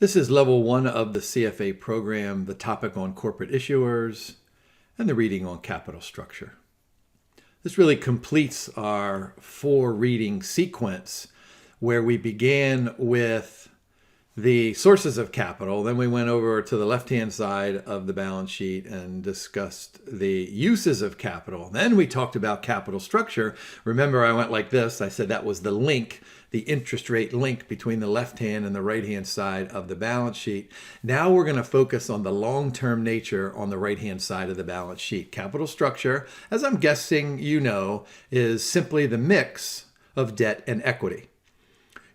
This is level 1 of the CFA program, the topic on corporate issuers, and the reading on capital structure. This really completes our 4-reading sequence where we began with the sources of capital. Then we went over to the left-hand side of the balance sheet and discussed the uses of capital. Then we talked about capital structure. Remember, I went like this. I said that was the link, the interest rate link between the left-hand and the right-hand side of the balance sheet. Now we're going to focus on the long-term nature on the right-hand side of the balance sheet. Capital structure, as I'm guessing you know, is simply the mix of debt and equity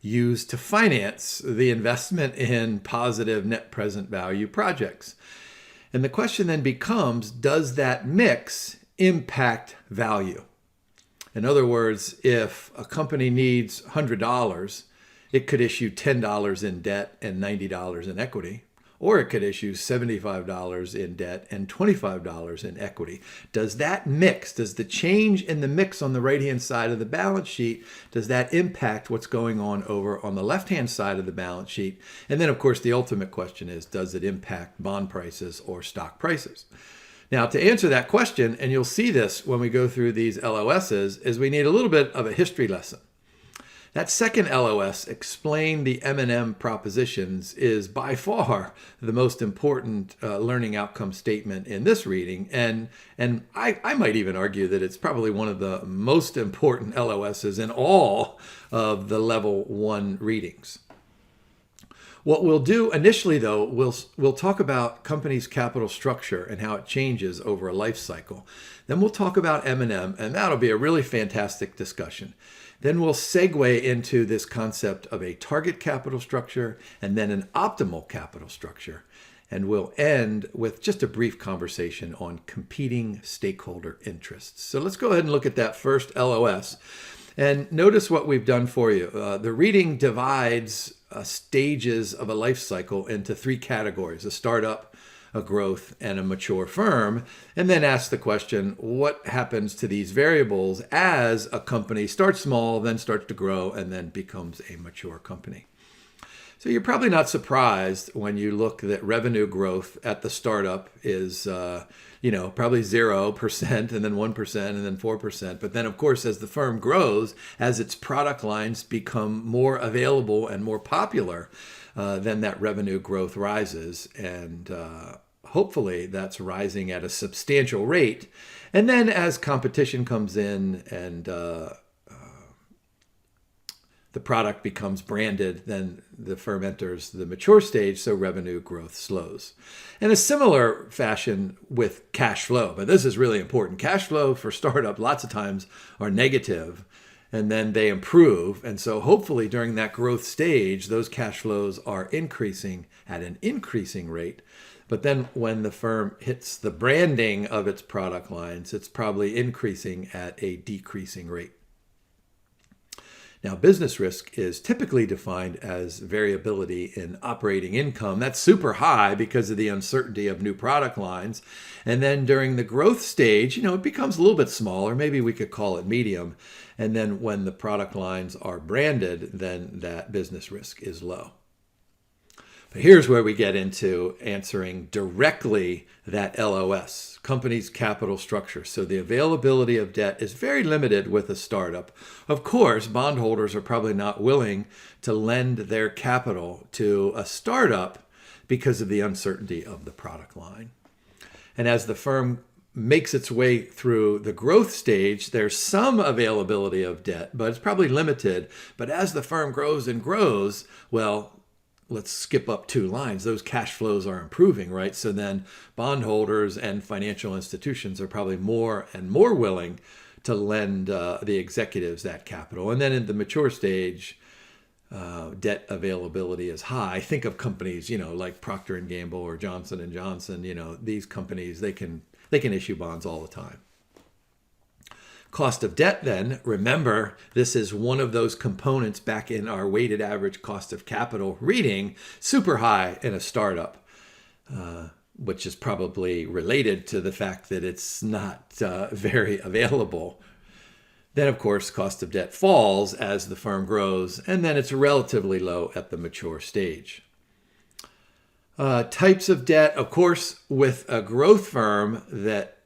used to finance the investment in positive net present value projects. And the question then becomes, does that mix impact value? In other words, if a company needs $100, it could issue $10 in debt and $90 in equity, or it could issue $75 in debt and $25 in equity. Does that mix, does the change in the mix on the right-hand side of the balance sheet, does that impact what's going on over on the left-hand side of the balance sheet? And then, of course, the ultimate question is, does it impact bond prices or stock prices? Now, to answer that question, and you'll see this when we go through these LOSs, is we need a little bit of a history lesson. That second LOS, explain the M&M propositions, is by far the most important learning outcome statement in this reading. And I might even argue that it's probably one of the most important LOSs in all of the level 1 readings. What we'll do initially, though, we'll talk about companies' capital structure and how it changes over a life cycle. Then we'll talk about M&M, and that'll be a really fantastic discussion. Then we'll segue into this concept of a target capital structure and then an optimal capital structure. And we'll end with just a brief conversation on competing stakeholder interests. So let's go ahead and look at that first LOS. And notice what we've done for you. The reading divides stages of a life cycle into 3 categories: a startup, a growth, and a mature firm, and then ask the question, what happens to these variables as a company starts small, then starts to grow, and then becomes a mature company? So you're probably not surprised when you look that revenue growth at the startup is probably 0% and then 1% and then 4%. But then, of course, as the firm grows, as its product lines become more available and more popular, then that revenue growth rises. And hopefully that's rising at a substantial rate. And then as competition comes in and the product becomes branded, then the firm enters the mature stage, so revenue growth slows. In a similar fashion with cash flow, but this is really important. Cash flow for startup lots of times are negative, and then they improve. And so hopefully during that growth stage, those cash flows are increasing at an increasing rate. But then when the firm hits the branding of its product lines, it's probably increasing at a decreasing rate. Now, business risk is typically defined as variability in operating income. That's super high because of the uncertainty of new product lines. And then during the growth stage, it becomes a little bit smaller. Maybe we could call it medium. And then when the product lines are branded, then that business risk is low. But here's where we get into answering directly that LOS, company's capital structure. So the availability of debt is very limited with a startup. Of course, bondholders are probably not willing to lend their capital to a startup because of the uncertainty of the product line. And as the firm makes its way through the growth stage, there's some availability of debt, but it's probably limited. But as the firm grows and grows, well, let's skip up 2 lines. Those cash flows are improving, right? So then bondholders and financial institutions are probably more and more willing to lend the executives that capital. And then in the mature stage, debt availability is high. Think of companies, like Procter & Gamble or Johnson & Johnson. These companies, they can issue bonds all the time. Cost of debt, then, remember, this is one of those components back in our weighted average cost of capital reading, super high in a startup, which is probably related to the fact that it's not very available. Then, of course, cost of debt falls as the firm grows, and then it's relatively low at the mature stage. Types of debt, of course, with a growth firm that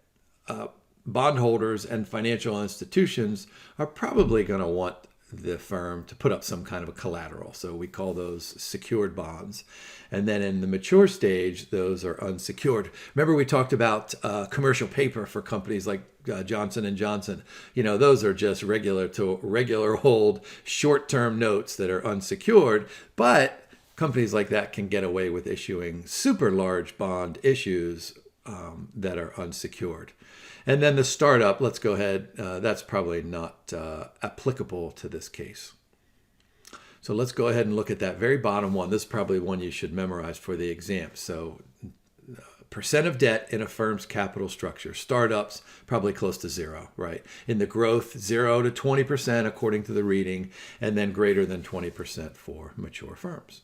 bondholders and financial institutions are probably going to want the firm to put up some kind of a collateral. So we call those secured bonds. And then in the mature stage, those are unsecured. Remember we talked about commercial paper for companies like Johnson & Johnson. Those are just regular old short-term notes that are unsecured. But companies like that can get away with issuing super large bond issues that are unsecured. And then the startup, let's go ahead, that's probably not applicable to this case. So let's go ahead and look at that very bottom one. This is probably one you should memorize for the exam. So percent of debt in a firm's capital structure. Startups, probably close to zero, right? In the growth, 0 to 20% according to the reading, and then greater than 20% for mature firms.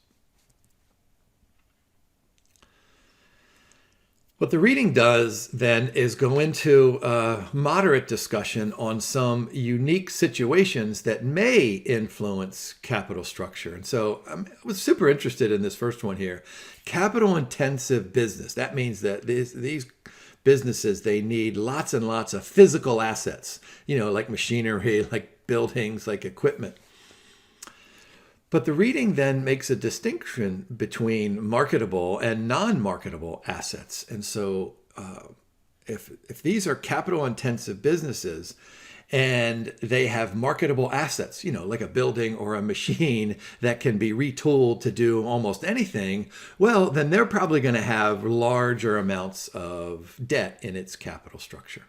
What the reading does then is go into a moderate discussion on some unique situations that may influence capital structure. And so I was super interested in this first one here. Capital intensive business. That means that these businesses, they need lots and lots of physical assets, like machinery, like buildings, like equipment. But the reading then makes a distinction between marketable and non-marketable assets. And so if these are capital-intensive businesses and they have marketable assets, like a building or a machine that can be retooled to do almost anything, well, then they're probably going to have larger amounts of debt in its capital structure.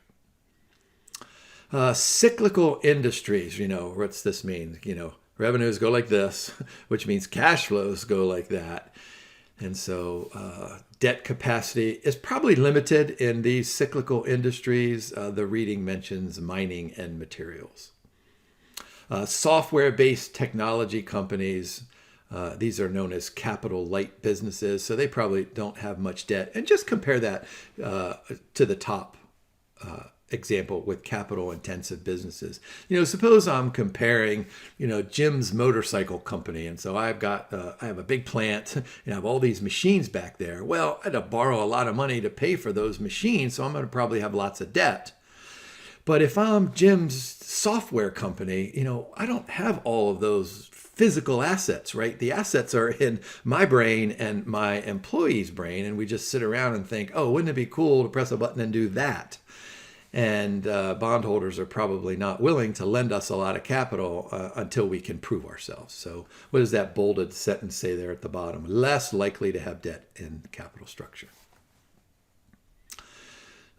Cyclical industries, what's this mean? Revenues go like this, which means cash flows go like that. And so debt capacity is probably limited in these cyclical industries. The reading mentions mining and materials. Software-based technology companies, these are known as capital light businesses, so they probably don't have much debt. And just compare that to the top example with capital intensive businesses. Suppose I'm comparing, Jim's motorcycle company. And so I have a big plant and I have all these machines back there. Well, I had to borrow a lot of money to pay for those machines. So I'm going to probably have lots of debt. But if I'm Jim's software company, I don't have all of those physical assets, right? The assets are in my brain and my employee's brain. And we just sit around and think, oh, wouldn't it be cool to press a button and do that? And bondholders are probably not willing to lend us a lot of capital until we can prove ourselves. So what does that bolded sentence say there at the bottom? Less likely to have debt in the capital structure.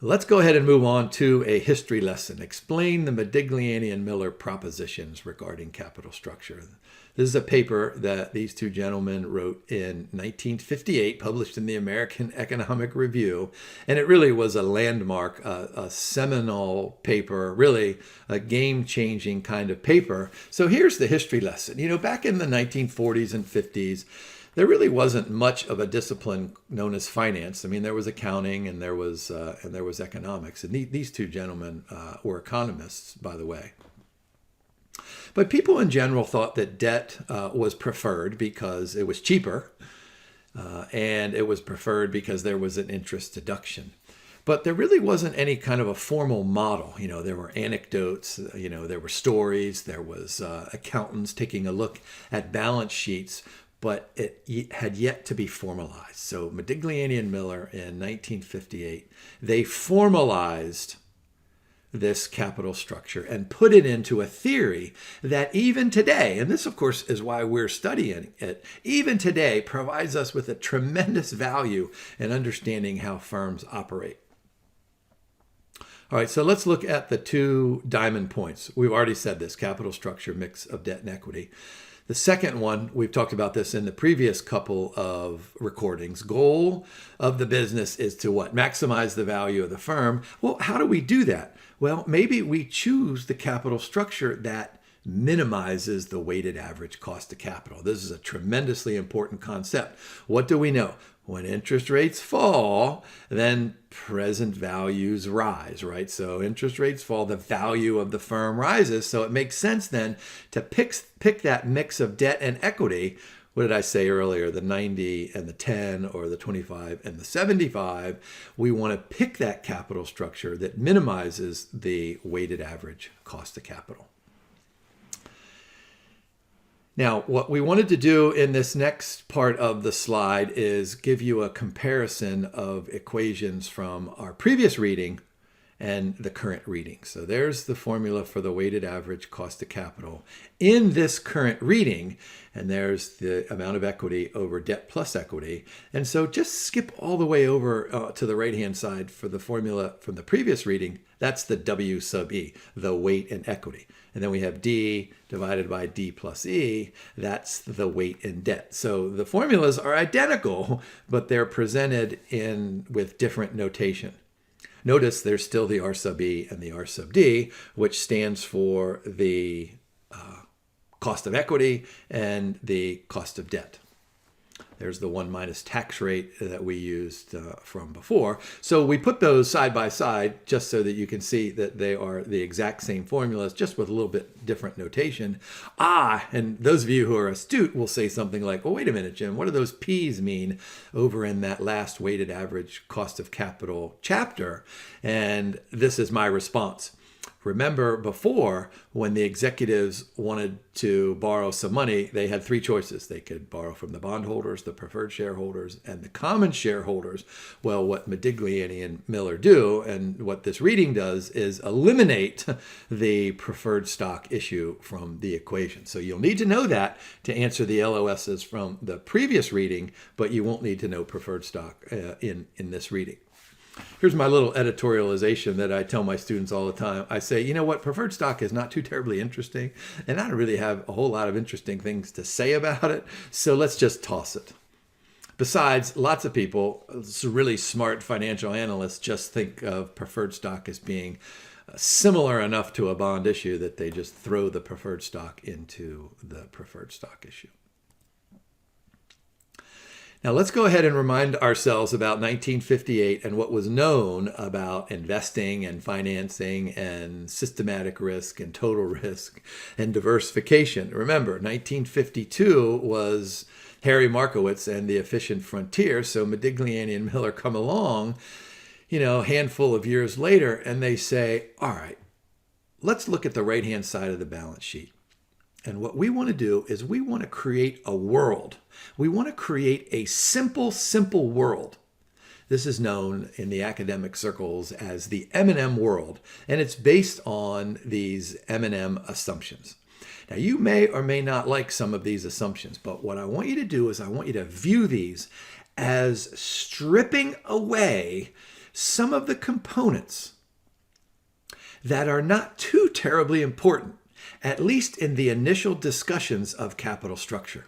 Let's go ahead and move on to a history lesson. Explain the Modigliani-Miller propositions regarding capital structure. This is a paper that these two gentlemen wrote in 1958, published in the American Economic Review. And it really was a landmark, a seminal paper, really a game-changing kind of paper. So here's the history lesson. Back in the 1940s and 50s, there really wasn't much of a discipline known as finance. I mean, there was accounting and there was economics. And these two gentlemen were economists, by the way. But people in general thought that debt was preferred because it was cheaper, and it was preferred because there was an interest deduction. But there really wasn't any kind of a formal model. There were anecdotes, there were stories, there was accountants taking a look at balance sheets, but it had yet to be formalized. So Modigliani and Miller in 1958, they formalized this capital structure and put it into a theory that even today, and this of course is why we're studying it, even today provides us with a tremendous value in understanding how firms operate. All right, so let's look at the 2 diamond points. We've already said this, capital structure, mix of debt and equity. The second one, we've talked about this in the previous couple of recordings. Goal of the business is to what? Maximize the value of the firm. Well, how do we do that? Well, maybe we choose the capital structure that minimizes the weighted average cost of capital. This is a tremendously important concept. What do we know? When interest rates fall, then present values rise, right? So interest rates fall, the value of the firm rises. So it makes sense then to pick that mix of debt and equity, what did I say earlier? The 90 and the 10, or the 25 and the 75. We want to pick that capital structure that minimizes the weighted average cost of capital. Now, what we wanted to do in this next part of the slide is give you a comparison of equations from our previous reading and the current reading. So there's the formula for the weighted average cost of capital in this current reading, and there's the amount of equity over debt plus equity. And so just skip all the way over to the right-hand side for the formula from the previous reading. That's the W sub E, the weight and equity. And then we have D divided by D plus E. That's the weight and debt. So the formulas are identical, but they're presented with different notation. Notice there's still the R sub E and the R sub D, which stands for the cost of equity and the cost of debt. There's the 1 minus tax rate that we used from before. So we put those side by side just so that you can see that they are the exact same formulas, just with a little bit different notation. And those of you who are astute will say something like, well, wait a minute, Jim, what do those P's mean over in that last weighted average cost of capital chapter? And this is my response. Remember before, when the executives wanted to borrow some money, they had three choices. They could borrow from the bondholders, the preferred shareholders, and the common shareholders. Well, what Modigliani-Miller do, and what this reading does, is eliminate the preferred stock issue from the equation. So you'll need to know that to answer the LOSs from the previous reading, but you won't need to know preferred stock in this reading. Here's my little editorialization that I tell my students all the time. I say, you know what, preferred stock is not too terribly interesting, and I don't really have a whole lot of interesting things to say about it, so let's just toss it. Besides, lots of people, really smart financial analysts, just think of preferred stock as being similar enough to a bond issue that they just throw the preferred stock into the preferred stock issue. Now let's go ahead and remind ourselves about 1958 and what was known about investing and financing and systematic risk and total risk and diversification. Remember, 1952 was Harry Markowitz and the Efficient Frontier. So Modigliani and Miller come along, a handful of years later, and they say, all right, let's look at the right-hand side of the balance sheet. And what we want to do is we want to create a world. We want to create a simple world. This is known in the academic circles as the M&M world, and it's based on these M&M assumptions. Now, you may or may not like some of these assumptions, but what I want you to do is I want you to view these as stripping away some of the components that are not too terribly important, at least in the initial discussions of capital structure.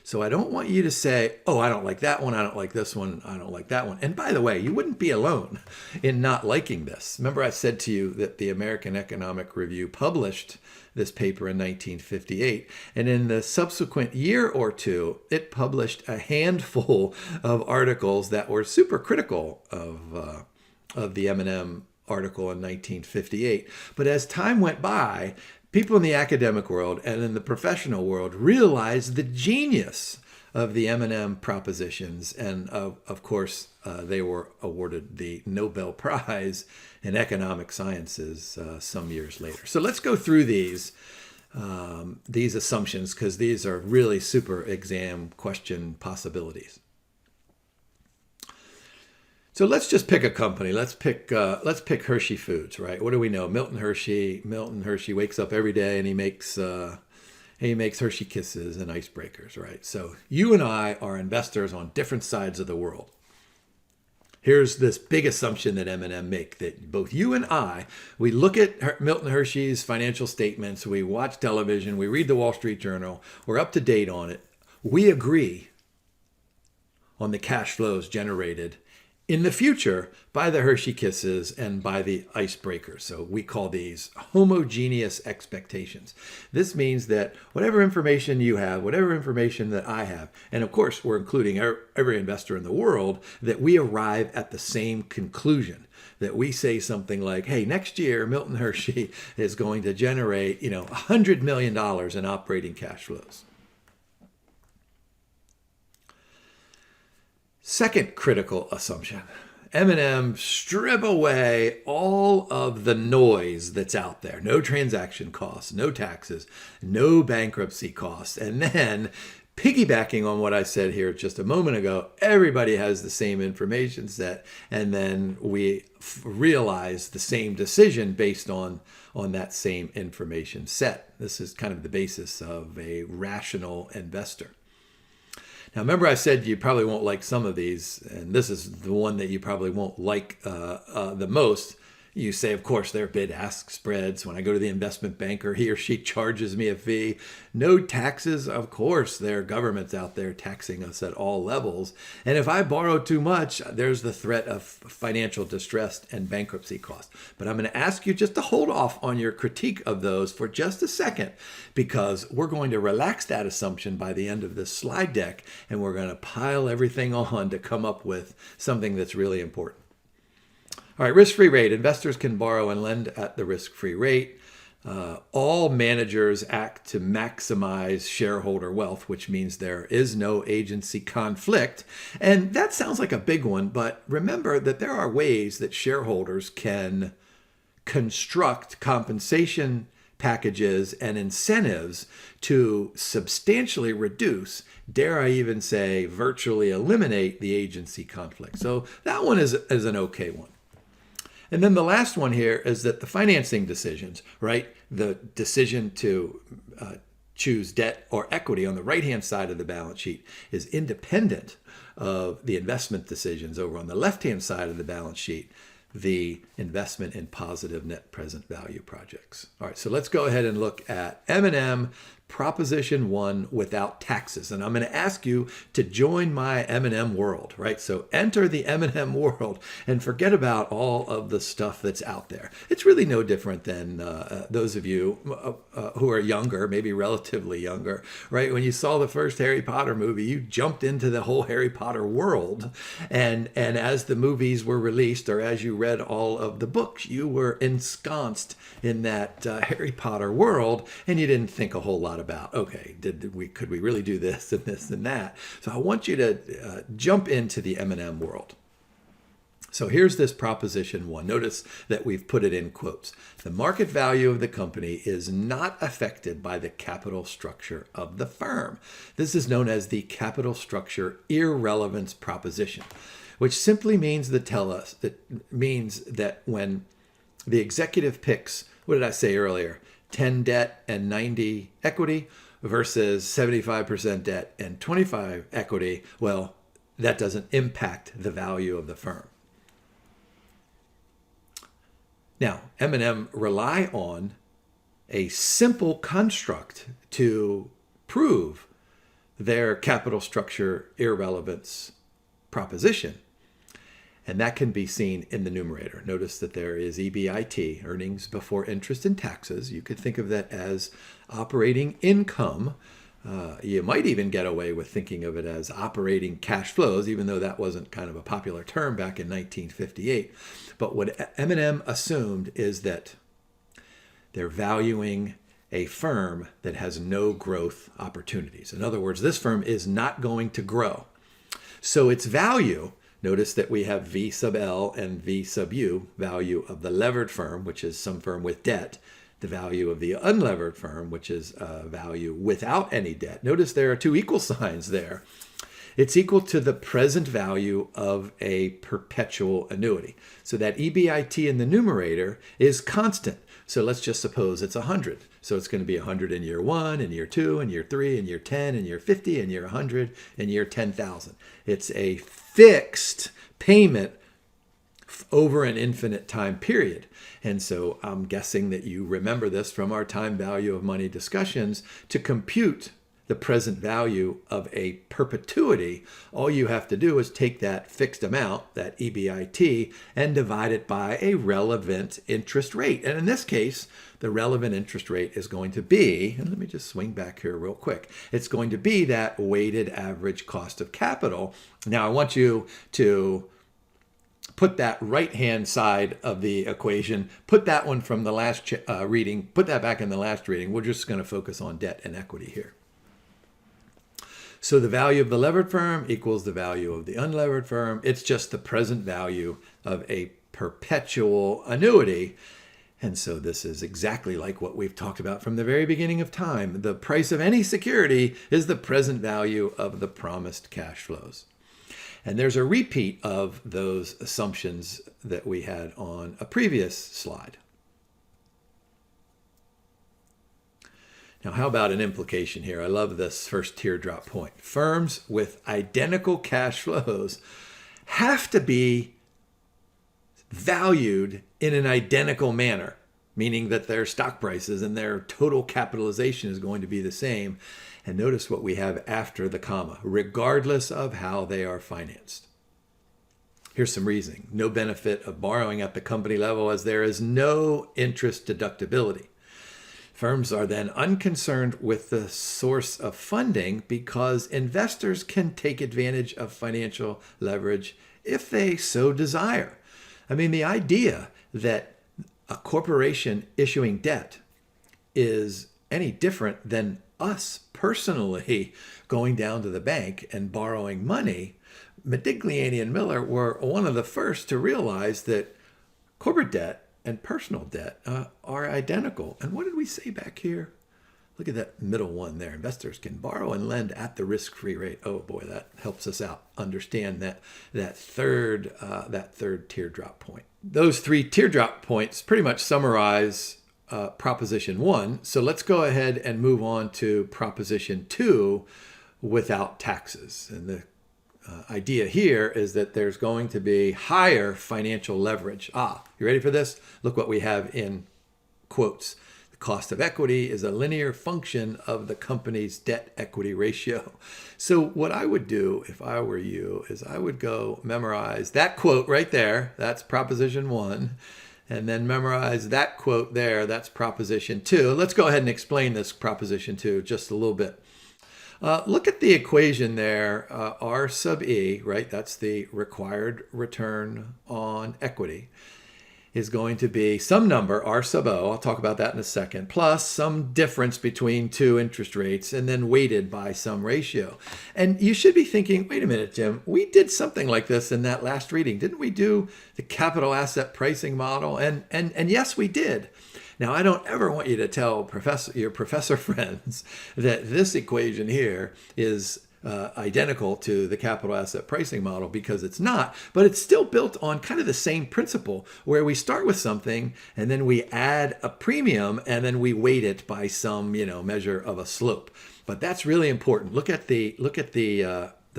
So I don't want you to say, oh, I don't like that one, I don't like this one, I don't like that one. And by the way, you wouldn't be alone in not liking this. Remember I said to you that the American Economic Review published this paper in 1958, and in the subsequent year or two, it published a handful of articles that were super critical of the M&M article in 1958. But as time went by, people in the academic world and in the professional world realized the genius of the M&M propositions. And of course, they were awarded the Nobel Prize in Economic Sciences some years later. So let's go through these assumptions, because these are really super exam question possibilities. So let's just pick a company. Let's pick Hershey Foods, right? What do we know? Milton Hershey wakes up every day and he makes Hershey Kisses and icebreakers, right? So you and I are investors on different sides of the world. Here's this big assumption that M&M make, that both you and I, we look at Milton Hershey's financial statements, we watch television, we read the Wall Street Journal, we're up to date on it. We agree on the cash flows generated in the future by the Hershey Kisses and by the icebreakers. So we call these homogeneous expectations. This means that whatever information you have, whatever information that I have, and of course we're including every investor in the world, that we arrive at the same conclusion. That we say something like, hey, next year Milton Hershey is going to generate $100 million in operating cash flows. Second critical assumption. M&M strip away all of the noise that's out there. No transaction costs, no taxes, no bankruptcy costs. And then piggybacking on what I said here just a moment ago, everybody has the same information set. And then we realize the same decision based on that same information set. This is kind of the basis of a rational investor. Now, remember I said you probably won't like some of these, and this is the one that you probably won't like the most. You say, of course, they're bid-ask spreads. When I go to the investment banker, he or she charges me a fee. No taxes. Of course, there are governments out there taxing us at all levels. And if I borrow too much, there's the threat of financial distress and bankruptcy costs. But I'm going to ask you just to hold off on your critique of those for just a second, because we're going to relax that assumption by the end of this slide deck, and we're going to pile everything on to come up with something that's really important. All right, risk-free rate. Investors can borrow and lend at the risk-free rate. All managers act to maximize shareholder wealth, which means there is no agency conflict. And that sounds like a big one, but remember that there are ways that shareholders can construct compensation packages and incentives to substantially reduce, dare I even say, virtually eliminate the agency conflict. So that one is an okay one. And then the last one here is that the financing decisions, right? The decision to choose debt or equity on the right-hand side of the balance sheet is independent of the investment decisions over on the left-hand side of the balance sheet, the investment in positive net present value projects. All right, so let's go ahead and look at M&M Proposition 1 without taxes. And I'm going to ask you to join my M&M world, right? So enter the M&M world and forget about all of the stuff that's out there. It's really no different than those of you who are younger, maybe relatively younger, right? When you saw the first Harry Potter movie, you jumped into the whole Harry Potter world. And as the movies were released, or as you read all of the books, you were ensconced in that Harry Potter world, and you didn't think a whole lot about, okay, could we really do this and this and that? So I want you to jump into the M&M world. So here's this Proposition 1. Notice that we've put it in quotes. The market value of the company is not affected by the capital structure of the firm. This is known as the capital structure irrelevance proposition, which simply means that when the executive picks, what did I say earlier? 10 debt and 90 equity versus 75% debt and 25 equity, well, that doesn't impact the value of the firm. Now, M&M rely on a simple construct to prove their capital structure irrelevance proposition. And that can be seen in the numerator. Notice that there is EBIT, earnings before interest and taxes. You could think of that as operating income. You might even get away with thinking of it as operating cash flows, even though that wasn't kind of a popular term back in 1958. But what M&M assumed is that they're valuing a firm that has no growth opportunities. In other words, this firm is not going to grow. So its value, notice that we have V sub L and V sub U, value of the levered firm, which is some firm with debt, the value of the unlevered firm, which is value without any debt. Notice there are two equal signs there. It's equal to the present value of a perpetual annuity. So that EBIT in the numerator is constant. So let's just suppose it's 100. So it's going to be 100 in year 1, in year 2, in year 3, in year 10, in year 50, in year 100, in year 10,000. It's a fixed payment over an infinite time period. And so I'm guessing that you remember this from our time value of money discussions. To compute the present value of a perpetuity, all you have to do is take that fixed amount, that EBIT, and divide it by a relevant interest rate. And in this case, the relevant interest rate is going to be, and let me just swing back here real quick, it's going to be that weighted average cost of capital. Now I want you to put that right-hand side of the equation, put that one from the last reading, put that back in the last reading. We're just going to focus on debt and equity here. So the value of the levered firm equals the value of the unlevered firm. It's just the present value of a perpetual annuity. And so this is exactly like what we've talked about from the very beginning of time. The price of any security is the present value of the promised cash flows. And there's a repeat of those assumptions that we had on a previous slide. Now, how about an implication here? I love this first teardrop point. Firms with identical cash flows have to be valued in an identical manner, meaning that their stock prices and their total capitalization is going to be the same. And notice what we have after the comma, regardless of how they are financed. Here's some reasoning. No benefit of borrowing at the company level as there is no interest deductibility. Firms are then unconcerned with the source of funding because investors can take advantage of financial leverage if they so desire. I mean, the idea that a corporation issuing debt is any different than us personally going down to the bank and borrowing money, Modigliani and Miller were one of the first to realize that corporate debt and personal debt are identical. And what did we say back here? Look at that middle one there. Investors can borrow and lend at the risk-free rate. Oh boy, that helps us out understand that third teardrop point. Those three teardrop points pretty much summarize Proposition 1. So let's go ahead and move on to Proposition 2, without taxes. And the idea here is that there's going to be higher financial leverage. You ready for this? Look what we have in quotes. The cost of equity is a linear function of the company's debt equity ratio. So what I would do if I were you is I would go memorize that quote right there. That's Proposition 1. And then memorize that quote there. That's Proposition 2. Let's go ahead and explain this Proposition 2 just a little bit. Look at the equation there, R sub E, right? That's the required return on equity, is going to be some number, R sub O, I'll talk about that in a second, plus some difference between two interest rates and then weighted by some ratio. And you should be thinking, wait a minute, Jim, we did something like this in that last reading. Didn't we do the capital asset pricing model? And yes, we did. Now, I don't ever want you to tell your professor friends that this equation here is identical to the capital asset pricing model, because it's not, but it's still built on kind of the same principle where we start with something and then we add a premium and then we weight it by some, measure of a slope. But that's really important. Look at the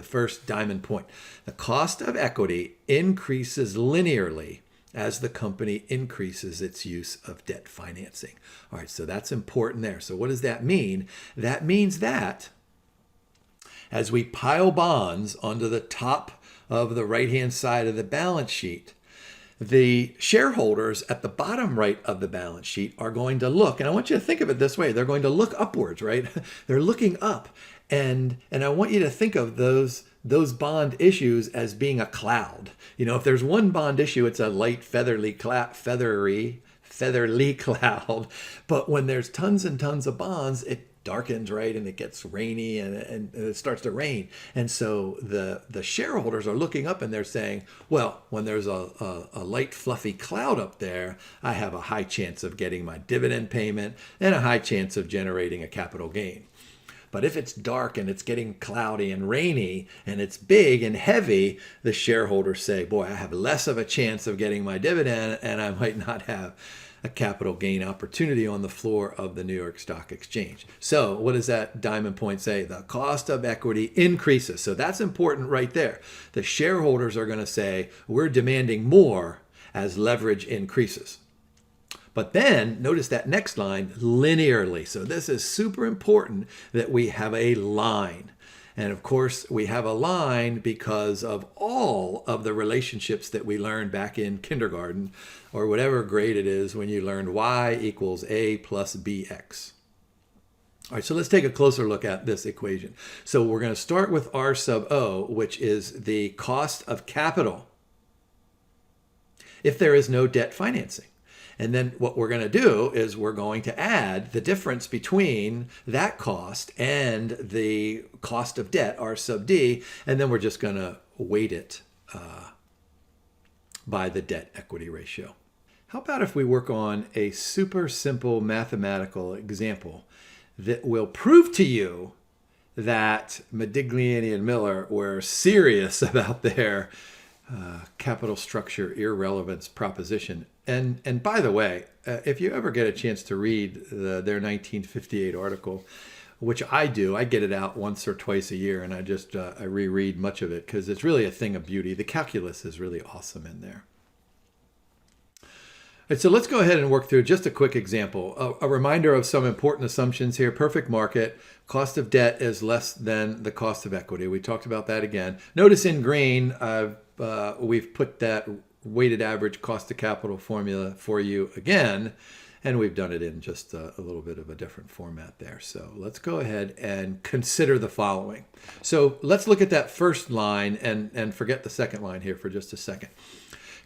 first diamond point. The cost of equity increases linearly as the company increases its use of debt financing. All right, so that's important there. So what does that mean? That means that as we pile bonds onto the top of the right-hand side of the balance sheet, the shareholders at the bottom right of the balance sheet are going to look, and I want you to think of it this way, they're going to look upwards, right? They're looking up. And I want you to think of those bond issues as being a cloud. If there's one bond issue, it's a light feathery cloud. But when there's tons and tons of bonds, it darkens, right? And it gets rainy and it starts to rain. And so the shareholders are looking up and they're saying, well, when there's a light fluffy cloud up there, I have a high chance of getting my dividend payment and a high chance of generating a capital gain. But if it's dark and it's getting cloudy and rainy and it's big and heavy, the shareholders say, boy, I have less of a chance of getting my dividend and I might not have a capital gain opportunity on the floor of the New York Stock Exchange. So what does that diamond point say? The cost of equity increases. So that's important right there. The shareholders are going to say, we're demanding more as leverage increases. But then notice that next line, linearly. So this is super important that we have a line. And of course, we have a line because of all of the relationships that we learned back in kindergarten, or whatever grade it is when you learned y equals a plus bx. All right, so let's take a closer look at this equation. So we're going to start with R sub O, which is the cost of capital if there is no debt financing. And then what we're going to do is we're going to add the difference between that cost and the cost of debt, R sub D, and then we're just going to weight it by the debt equity ratio. How about if we work on a super simple mathematical example that will prove to you that Modigliani and Miller were serious about their capital structure irrelevance proposition. And by the way, if you ever get a chance to read their 1958 article, which I do, I get it out once or twice a year, and I reread much of it because it's really a thing of beauty. The calculus is really awesome in there. And so let's go ahead and work through just a quick example. A reminder of some important assumptions here. Perfect market. Cost of debt is less than the cost of equity. We talked about that again. Notice in green, we've put that weighted average cost of capital formula for you again, and we've done it in just a little bit of a different format there. So let's go ahead and consider the following. So let's look at that first line and forget the second line here for just a second.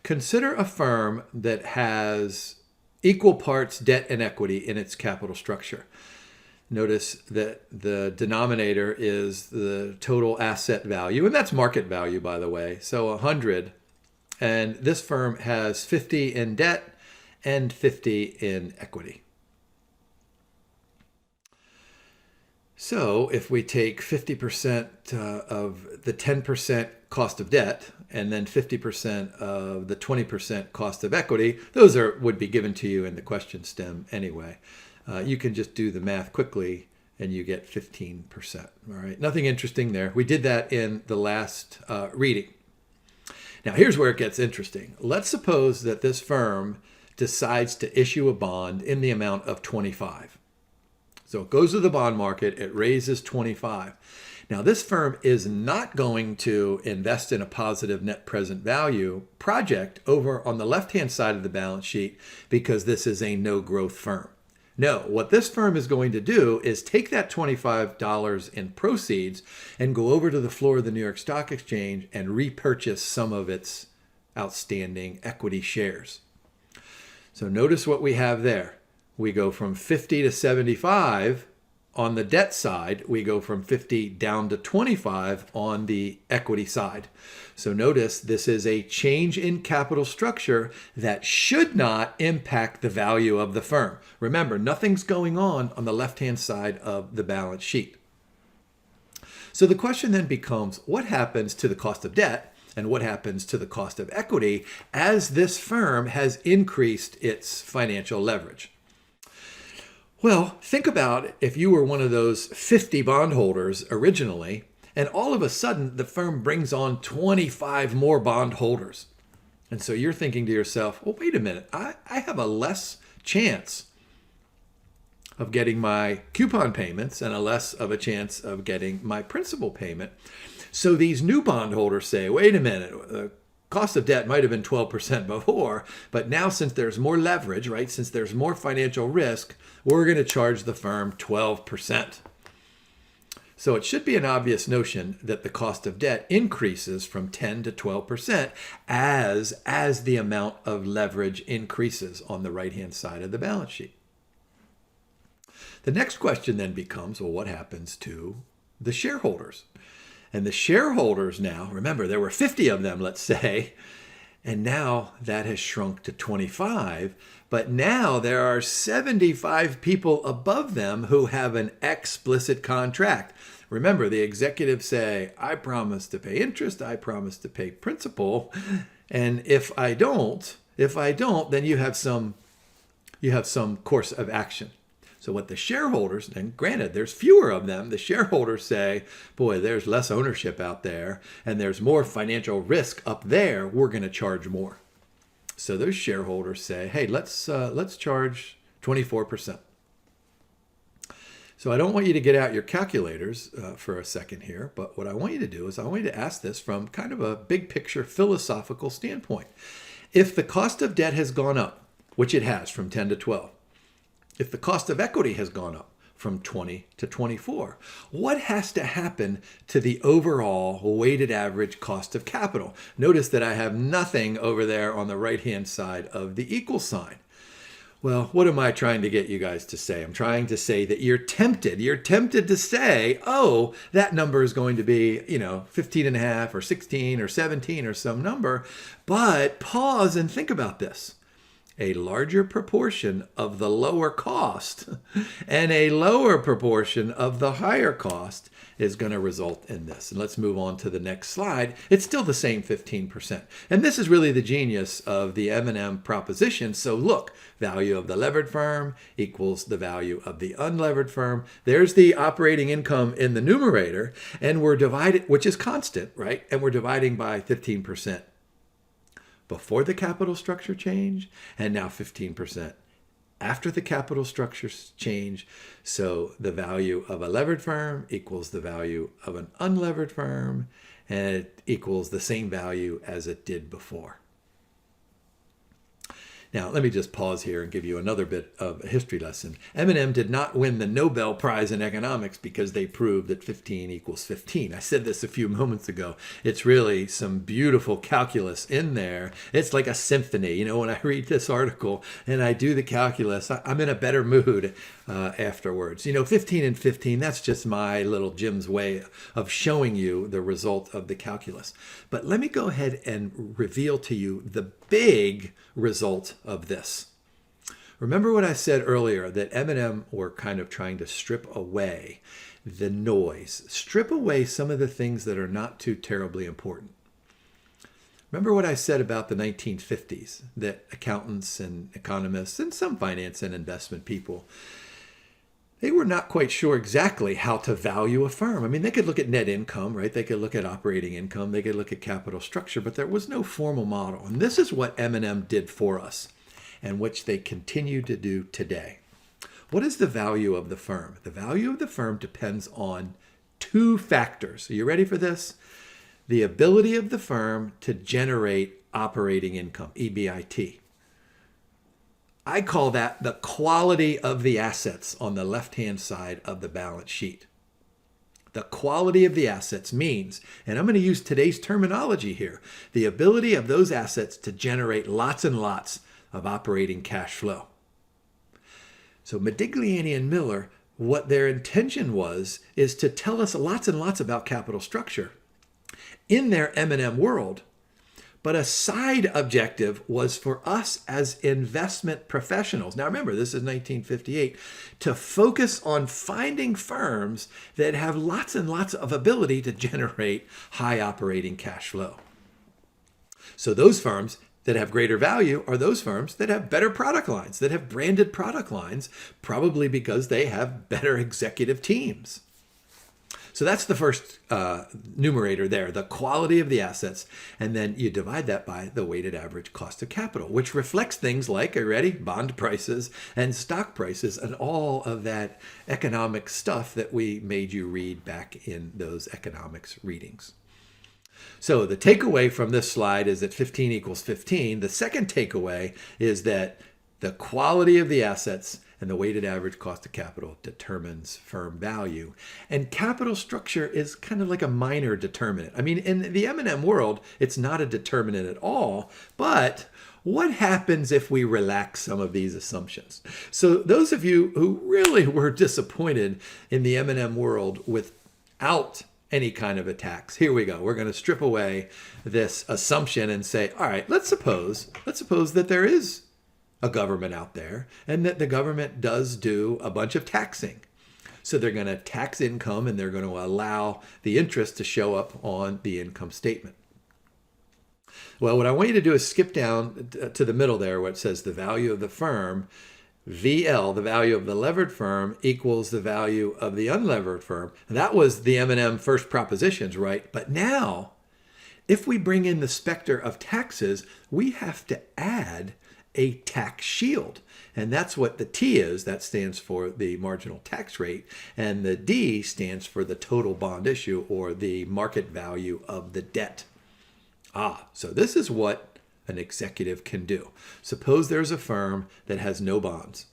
Consider a firm that has equal parts debt and equity in its capital structure. Notice that the denominator is the total asset value, and that's market value, by the way. So 100, and this firm has 50 in debt and 50 in equity. So if we take 50% of the 10% cost of debt and then 50% of the 20% cost of equity, those would be given to you in the question stem anyway. You can just do the math quickly and you get 15%. All right, nothing interesting there. We did that in the last reading. Now here's where it gets interesting. Let's suppose that this firm decides to issue a bond in the amount of 25. So it goes to the bond market, it raises 25. Now this firm is not going to invest in a positive net present value project over on the left-hand side of the balance sheet because this is a no growth firm. No, what this firm is going to do is take that $25 in proceeds and go over to the floor of the New York Stock Exchange and repurchase some of its outstanding equity shares. So notice what we have there. We go from 50 to 75 on the debt side. We go from 50 down to 25 on the equity side. So notice this is a change in capital structure that should not impact the value of the firm. Remember, nothing's going on the left-hand side of the balance sheet. So the question then becomes, what happens to the cost of debt and what happens to the cost of equity as this firm has increased its financial leverage? Well, think about if you were one of those 50 bondholders originally, and all of a sudden the firm brings on 25 more bondholders. And so you're thinking to yourself, well, wait a minute, I have a less chance of getting my coupon payments and a less of a chance of getting my principal payment. So these new bondholders say, wait a minute, the cost of debt might have been 12% before, but now since there's more leverage, right, since there's more financial risk, we're going to charge the firm 12%. So it should be an obvious notion that the cost of debt increases from 10 to 12% as the amount of leverage increases on the right-hand side of the balance sheet. The next question then becomes, well, what happens to the shareholders? And the shareholders now, remember, there were 50 of them, let's say, and now that has shrunk to 25. But now there are 75 people above them who have an explicit contract. Remember, the executives say, I promise to pay interest, I promise to pay principal. And if I don't, then you have some course of action. So what the shareholders, and granted, there's fewer of them, the shareholders say, boy, there's less ownership out there and there's more financial risk up there, we're going to charge more. So those shareholders say, hey, let's charge 24%. So I don't want you to get out your calculators for a second here, but what I want you to do is I want you to ask this from kind of a big picture philosophical standpoint. If the cost of debt has gone up, which it has from 10 to 12, if the cost of equity has gone up from 20 to 24, what has to happen to the overall weighted average cost of capital? Notice that I have nothing over there on the right-hand side of the equal sign. Well, what am I trying to get you guys to say? I'm trying to say that you're tempted. You're tempted to say, oh, that number is going to be, 15 and a half or 16 or 17 or some number. But pause and think about this. A larger proportion of the lower cost and a lower proportion of the higher cost is going to result in this. And let's move on to the next slide. It's still the same 15%. And this is really the genius of the M&M proposition. So look, value of the levered firm equals the value of the unlevered firm. There's the operating income in the numerator, and we're divided, which is constant, right? And we're dividing by 15%. Before the capital structure change, and now 15% after the capital structure change. So the value of a levered firm equals the value of an unlevered firm, and it equals the same value as it did before. Now, let me just pause here and give you another bit of a history lesson. M&M did not win the Nobel Prize in economics because they proved that 15 equals 15. I said this a few moments ago. It's really some beautiful calculus in there. It's like a symphony. When I read this article and I do the calculus, I'm in a better mood afterwards. 15 and 15, that's just my little Jim's way of showing you the result of the calculus. But let me go ahead and reveal to you the big result of this. Remember what I said earlier, that M&M were kind of trying to strip away the noise, strip away some of the things that are not too terribly important. Remember what I said about the 1950s, that accountants and economists and some finance and investment people, they were not quite sure exactly how to value a firm. I mean, they could look at net income, right? They could look at operating income. They could look at capital structure, but there was no formal model. And this is what M&M did for us, and which they continue to do today. What is the value of the firm? The value of the firm depends on two factors. Are you ready for this? The ability of the firm to generate operating income, EBIT. I call that the quality of the assets on the left-hand side of the balance sheet. The quality of the assets means, and I'm going to use today's terminology here, the ability of those assets to generate lots and lots of operating cash flow. So Modigliani and Miller, what their intention was, is to tell us lots and lots about capital structure in their M&M world. But a side objective was for us as investment professionals. Now remember, this is 1958, to focus on finding firms that have lots and lots of ability to generate high operating cash flow. So those firms that have greater value are those firms that have better product lines, that have branded product lines, probably because they have better executive teams. So that's the first numerator there, the quality of the assets. And then you divide that by the weighted average cost of capital, which reflects things like, are you ready? Bond prices and stock prices and all of that economic stuff that we made you read back in those economics readings. So the takeaway from this slide is that 15 equals 15. The second takeaway is that the quality of the assets and the weighted average cost of capital determines firm value. And capital structure is kind of like a minor determinant. I mean, in the M&M world, it's not a determinant at all, but what happens if we relax some of these assumptions? So those of you who really were disappointed in the M&M world without any kind of a tax, here we go. We're going to strip away this assumption and say, all right, let's suppose that there is a government out there and that the government does do a bunch of taxing. So they're going to tax income and they're going to allow the interest to show up on the income statement. Well, what I want you to do is skip down to the middle there where it says the value of the firm, VL, the value of the levered firm, equals the value of the unlevered firm. That was the M&M first propositions, right? But now, if we bring in the specter of taxes, we have to add a tax shield. And that's what the T is. That stands for the marginal tax rate. And the D stands for the total bond issue or the market value of the debt. So this is what an executive can do. Suppose there's a firm that has no bonds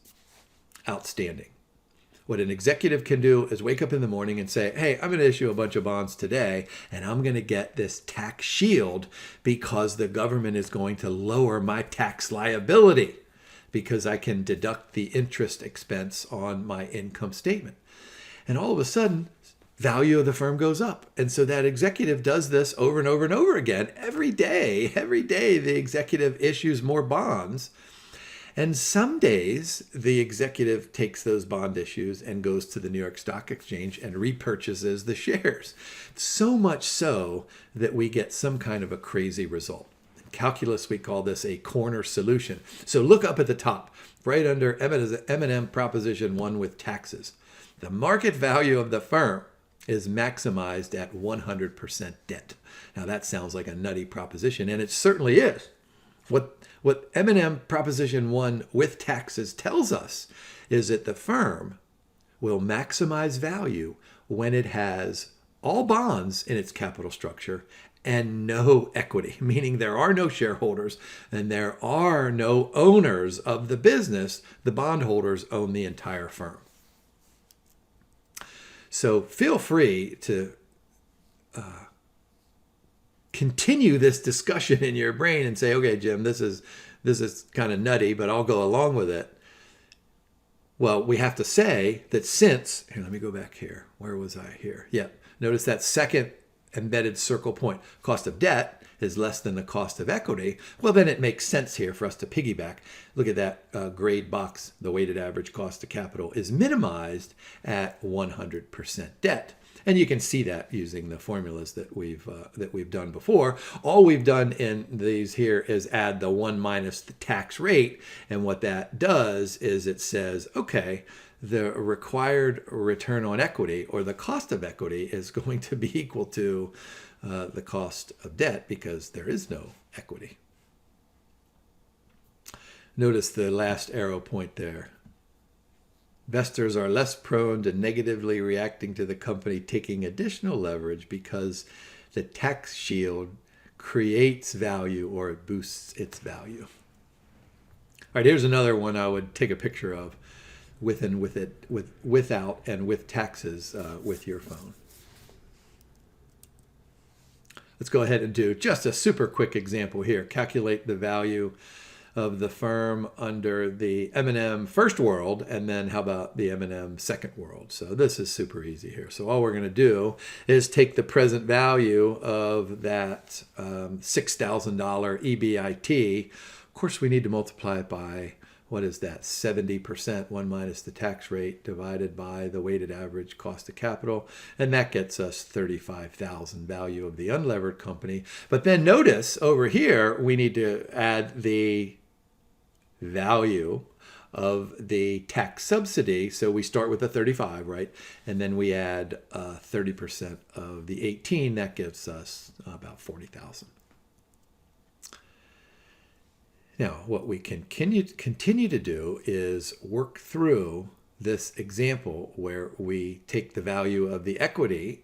outstanding. What an executive can do is wake up in the morning and say, hey, I'm going to issue a bunch of bonds today, and I'm going to get this tax shield because the government is going to lower my tax liability. because I can deduct the interest expense on my income statement. And all of a sudden, value of the firm goes up. And so that executive does this over and over and over again. Every day, the executive issues more bonds. And some days, the executive takes those bond issues and goes to the New York Stock Exchange and repurchases the shares. So much so that we get some kind of a crazy result. In calculus, we call this a corner solution. So look up at the top, right under M&M Proposition 1 with taxes. The market value of the firm is maximized at 100% debt. Now that sounds like a nutty proposition, and it certainly is. What M&M Proposition 1 with taxes tells us is that the firm will maximize value when it has all bonds in its capital structure and no equity, meaning there are no shareholders and there are no owners of the business. The bondholders own the entire firm. So feel free to continue this discussion in your brain and say, okay, Jim, this is kind of nutty, but I'll go along with it. Well, we have to say that since, here, let me go back here. Where was I here? Yeah, notice that second embedded circle point, cost of debt is less than the cost of equity. Well, then it makes sense here for us to piggyback. Look at that grayed box. The weighted average cost of capital is minimized at 100% debt. And you can see that using the formulas that we've done before. All we've done in these here is add the 1 minus the tax rate. And what that does is it says, okay, the required return on equity, or the cost of equity, is going to be equal to the cost of debt because there is no equity. Notice the last arrow point there. Investors are less prone to negatively reacting to the company taking additional leverage because the tax shield creates value or it boosts its value. All right, here's another one I would take a picture of without and with taxes with your phone. Let's go ahead and do just a super quick example here. Calculate the value of the firm under the M&M first world, and then how about the M&M second world? So this is super easy here. So all we're going to do is take the present value of that $6,000 EBIT. Of course, we need to multiply it by, what is that, 70%, 1 minus the tax rate divided by the weighted average cost of capital. And that gets us $35,000 value of the unlevered company. But then notice over here, we need to add the value of the tax subsidy. So we start with the 35, right? And then we add 30% of the 18. That gives us about 40,000. Now, what we can continue to do is work through this example where we take the value of the equity,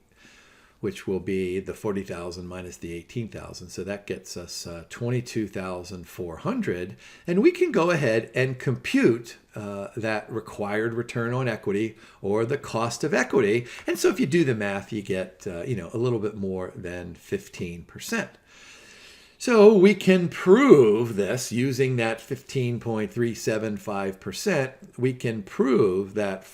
which will be the 40,000 minus the 18,000. So that gets us 22,400. And we can go ahead and compute that required return on equity or the cost of equity. And so if you do the math, you get a little bit more than 15%. So we can prove this using that 15.375%. We can prove that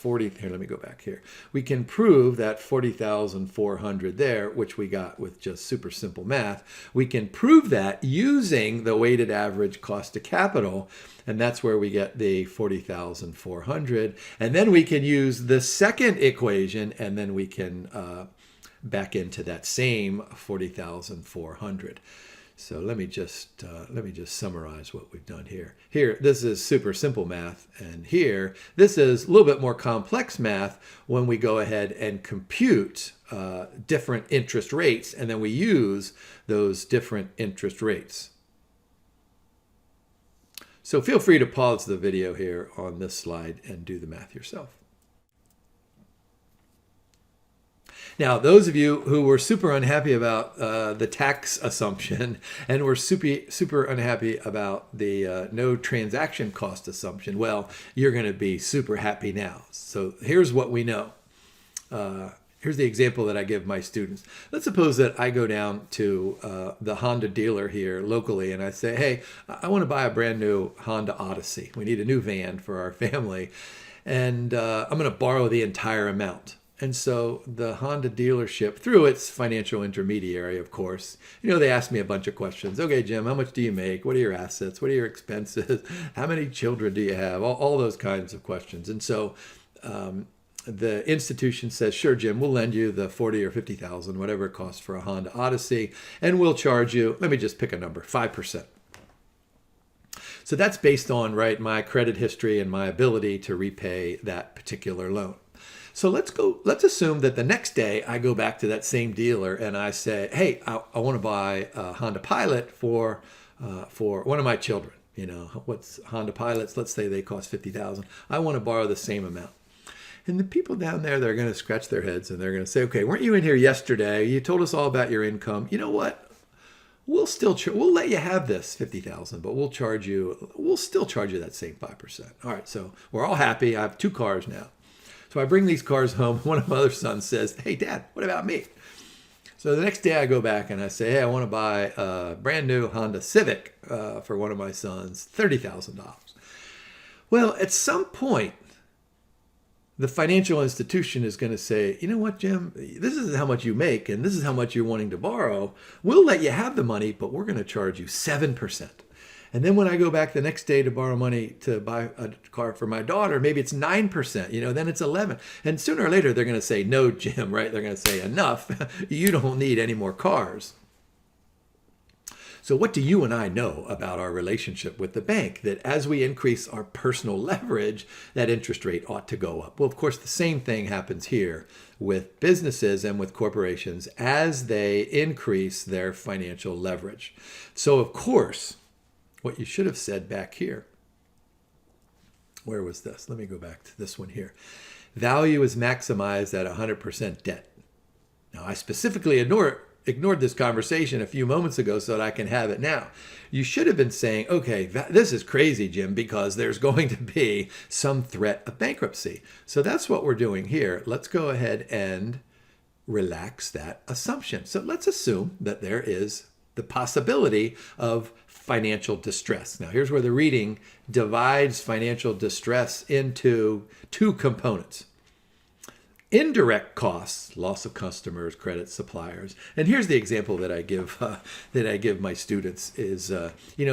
We can prove that 40,400 there, which we got with just super simple math. We can prove that using the weighted average cost of capital, and that's where we get the 40,400. And then we can use the second equation, and then we can back into that same 40,400. So let me just summarize what we've done here. Here, this is super simple math, and here, this is a little bit more complex math when we go ahead and compute different interest rates, and then we use those different interest rates. So feel free to pause the video here on this slide and do the math yourself. Now, those of you who were super unhappy about the tax assumption and were super unhappy about the no transaction cost assumption, well, you're going to be super happy now. So here's what we know. Here's the example that I give my students. Let's suppose that I go down to the Honda dealer here locally and I say, hey, I want to buy a brand new Honda Odyssey. We need a new van for our family. And I'm going to borrow the entire amount. And so the Honda dealership, through its financial intermediary, of course, they ask me a bunch of questions. Okay, Jim, how much do you make? What are your assets? What are your expenses? How many children do you have? All those kinds of questions. And so the institution says, sure, Jim, we'll lend you the 40 or 50,000, whatever it costs for a Honda Odyssey, and we'll charge you, let me just pick a number, 5%. So that's based on, my credit history and my ability to repay that particular loan. So let's assume that the next day I go back to that same dealer and I say, hey, I want to buy a Honda Pilot for one of my children. What's Honda Pilots? Let's say they cost 50,000. I want to borrow the same amount. And the people down there, they're going to scratch their heads and they're going to say, okay, weren't you in here yesterday? You told us all about your income. You know what? We'll let you have this 50,000, but we'll still charge you that same 5%. All right. So we're all happy. I have 2 cars now. So I bring these cars home. One of my other sons says, hey, Dad, what about me? So the next day I go back and I say, hey, I want to buy a brand new Honda Civic for one of my sons, $30,000. Well, at some point, the financial institution is going to say, you know what, Jim, this is how much you make and this is how much you're wanting to borrow. We'll let you have the money, but we're going to charge you 7%. And then when I go back the next day to borrow money to buy a car for my daughter, maybe it's 9%, then it's 11. And sooner or later, they're going to say, no, Jim, right? They're going to say, enough. You don't need any more cars. So what do you and I know about our relationship with the bank? That as we increase our personal leverage, that interest rate ought to go up. Well, of course, the same thing happens here with businesses and with corporations as they increase their financial leverage. So, of course, what you should have said back here, where was this? Let me go back to this one here. Value is maximized at 100% debt. Now, I specifically ignored this conversation a few moments ago so that I can have it now. You should have been saying, okay, this is crazy, Jim, because there's going to be some threat of bankruptcy. So that's what we're doing here. Let's go ahead and relax that assumption. So let's assume that there is the possibility of financial distress. Now, here's where the reading divides financial distress into 2 components. Indirect costs, loss of customers, credit, suppliers. And here's the example that I give my students is,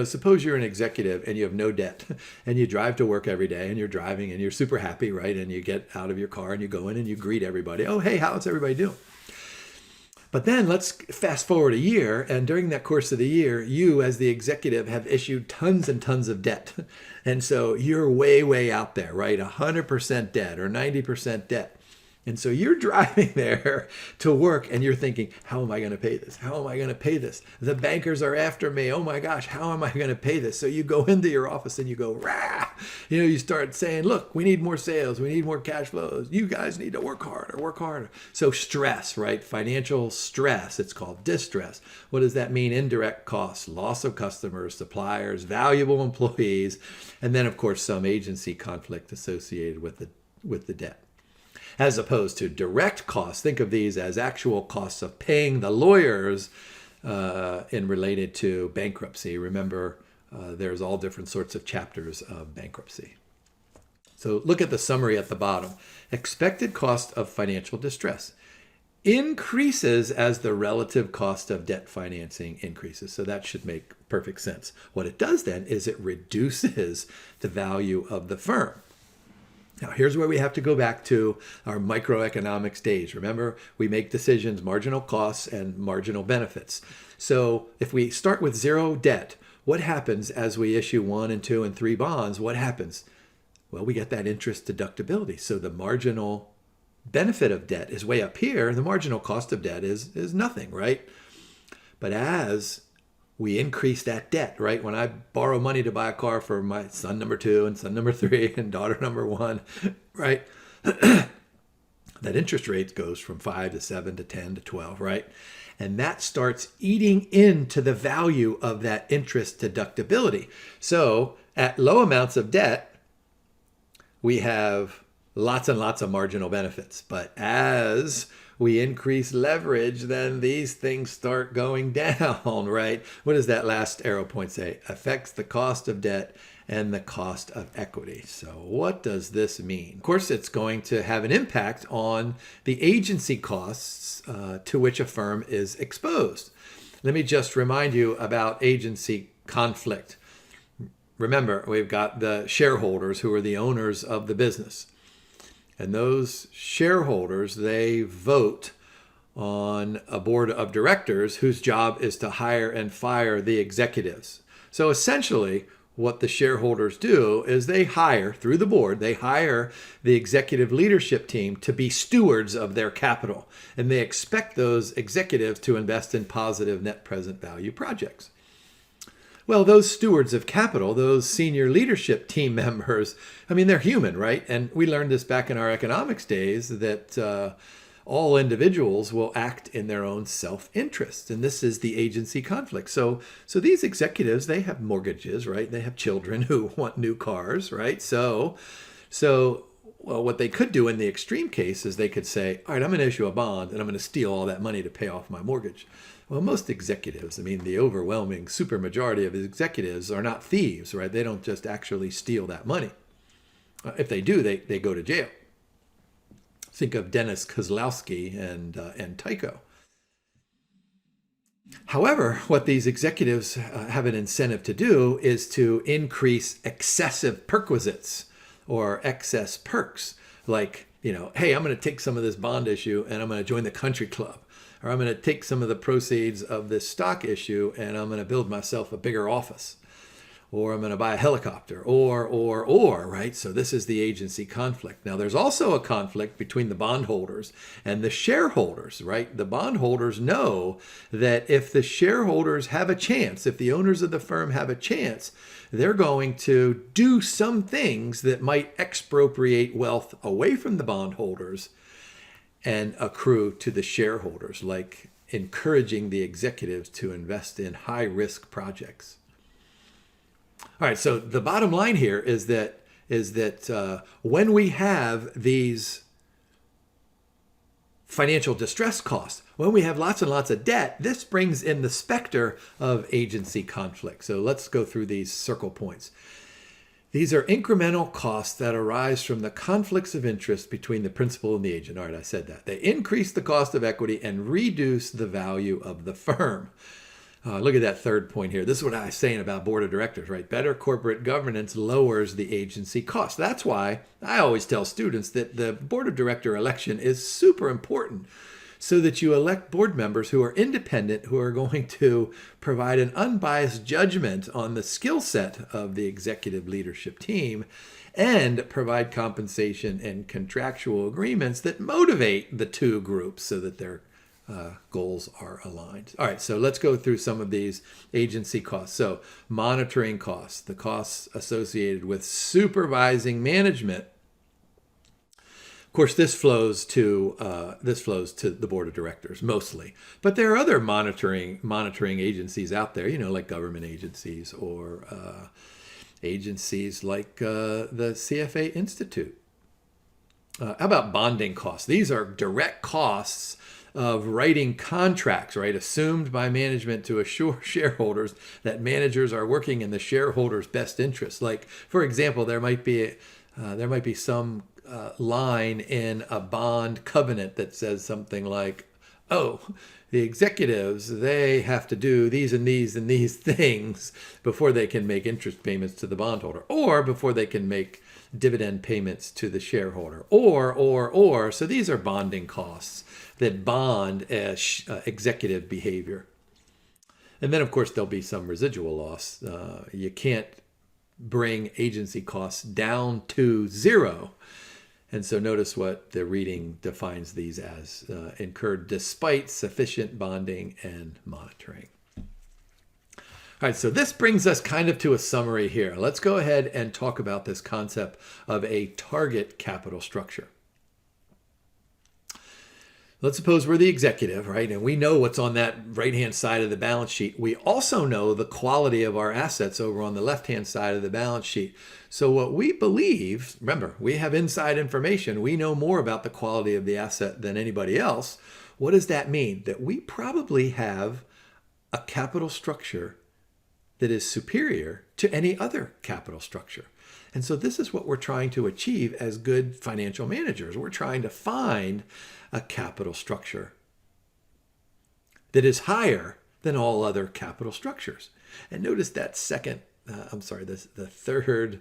suppose you're an executive and you have no debt and you drive to work every day and you're driving and you're super happy, right? And you get out of your car and you go in and you greet everybody. Oh, hey, how's everybody doing? But then let's fast forward a year, and during that course of the year, you as the executive have issued tons and tons of debt. And so you're way, way out there, right? 100% debt or 90% debt. And so you're driving there to work and you're thinking, how am I going to pay this? How am I going to pay this? The bankers are after me. Oh my gosh, how am I going to pay this? So you go into your office and you go, rah! You start saying, look, we need more sales. We need more cash flows. You guys need to work harder, work harder. So stress, right? Financial stress. It's called distress. What does that mean? Indirect costs, loss of customers, suppliers, valuable employees, and then of course some agency conflict associated with the debt. As opposed to direct costs, think of these as actual costs of paying the lawyers in related to bankruptcy. Remember, there's all different sorts of chapters of bankruptcy. So look at the summary at the bottom. Expected cost of financial distress increases as the relative cost of debt financing increases. So that should make perfect sense. What it does then is it reduces the value of the firm. Now, here's where we have to go back to our microeconomic stage. Remember, we make decisions, marginal costs and marginal benefits. So if we start with 0 debt, what happens as we issue 1 and 2 and 3 bonds? What happens? Well, we get that interest deductibility. So the marginal benefit of debt is way up here. The marginal cost of debt is nothing, right? But as we increase that debt, right? When I borrow money to buy a car for my son number 2 and son number 3 and daughter number 1, right? That interest rate goes from 5 to 7 to 10 to 12, right? And that starts eating into the value of that interest deductibility. So at low amounts of debt, we have lots and lots of marginal benefits. But as we increase leverage, then these things start going down, right? What does that last arrow point say? Affects the cost of debt and the cost of equity. So what does this mean? Of course, it's going to have an impact on the agency costs to which a firm is exposed. Let me just remind you about agency conflict. Remember, we've got the shareholders who are the owners of the business. And those shareholders, they vote on a board of directors whose job is to hire and fire the executives. So essentially, what the shareholders do is they hire, through the board, they hire the executive leadership team to be stewards of their capital. And they expect those executives to invest in positive net present value projects. Well, those stewards of capital, those senior leadership team members, I mean, they're human, right? And we learned this back in our economics days that all individuals will act in their own self-interest. And this is the agency conflict. So these executives, they have mortgages, right? They have children who want new cars, right? So well, what they could do in the extreme case is they could say, all right, I'm going to issue a bond and I'm going to steal all that money to pay off my mortgage. Well, most executives, I mean, the overwhelming supermajority of executives are not thieves, right? They don't just actually steal that money. If they do, they go to jail. Think of Dennis Kozlowski and Tyco. However, what these executives have an incentive to do is to increase excessive perquisites or excess perks, like, hey, I'm going to take some of this bond issue and I'm going to join the country club. Or I'm going to take some of the proceeds of this stock issue and I'm going to build myself a bigger office. Or I'm going to buy a helicopter, or, right? So this is the agency conflict. Now, there's also a conflict between the bondholders and the shareholders, right? The bondholders know that if the shareholders have a chance, if the owners of the firm have a chance, they're going to do some things that might expropriate wealth away from the bondholders and accrue to the shareholders, like encouraging the executives to invest in high-risk projects. All right, so the bottom line here is that when we have these financial distress costs, when we have lots and lots of debt, this brings in the specter of agency conflict. So let's go through these circle points. These are incremental costs that arise from the conflicts of interest between the principal and the agent. All right, I said that. They increase the cost of equity and reduce the value of the firm. Look at that third point here. This is what I was saying about board of directors, right? Better corporate governance lowers the agency cost. That's why I always tell students that the board of director election is super important, so that you elect board members who are independent, who are going to provide an unbiased judgment on the skill set of the executive leadership team and provide compensation and contractual agreements that motivate the two groups so that their goals are aligned. All right, so let's go through some of these agency costs. So monitoring costs, the costs associated with supervising management. Of course, this flows to the board of directors mostly, but there are other monitoring agencies out there, like government agencies or agencies like the CFA Institute. How about bonding costs? These are direct costs of writing contracts, right, assumed by management to assure shareholders that managers are working in the shareholders' best interest. Like, for example, there might be some line in a bond covenant that says something like, oh, the executives, they have to do these and these and these things before they can make interest payments to the bondholder, or before they can make dividend payments to the shareholder, or. So these are bonding costs that bond executive behavior. And then, of course, there'll be some residual loss. You can't bring agency costs down to zero. And so notice what the reading defines these as: incurred despite sufficient bonding and monitoring. All right, so this brings us kind of to a summary here. Let's go ahead and talk about this concept of a target capital structure. Let's suppose we're the executive, right? And we know what's on that right-hand side of the balance sheet. We also know the quality of our assets over on the left-hand side of the balance sheet. So what we believe, remember, we have inside information. We know more about the quality of the asset than anybody else. What does that mean? That we probably have a capital structure that is superior to any other capital structure. And so this is what we're trying to achieve as good financial managers. We're trying to find a capital structure that is higher than all other capital structures. And notice that the third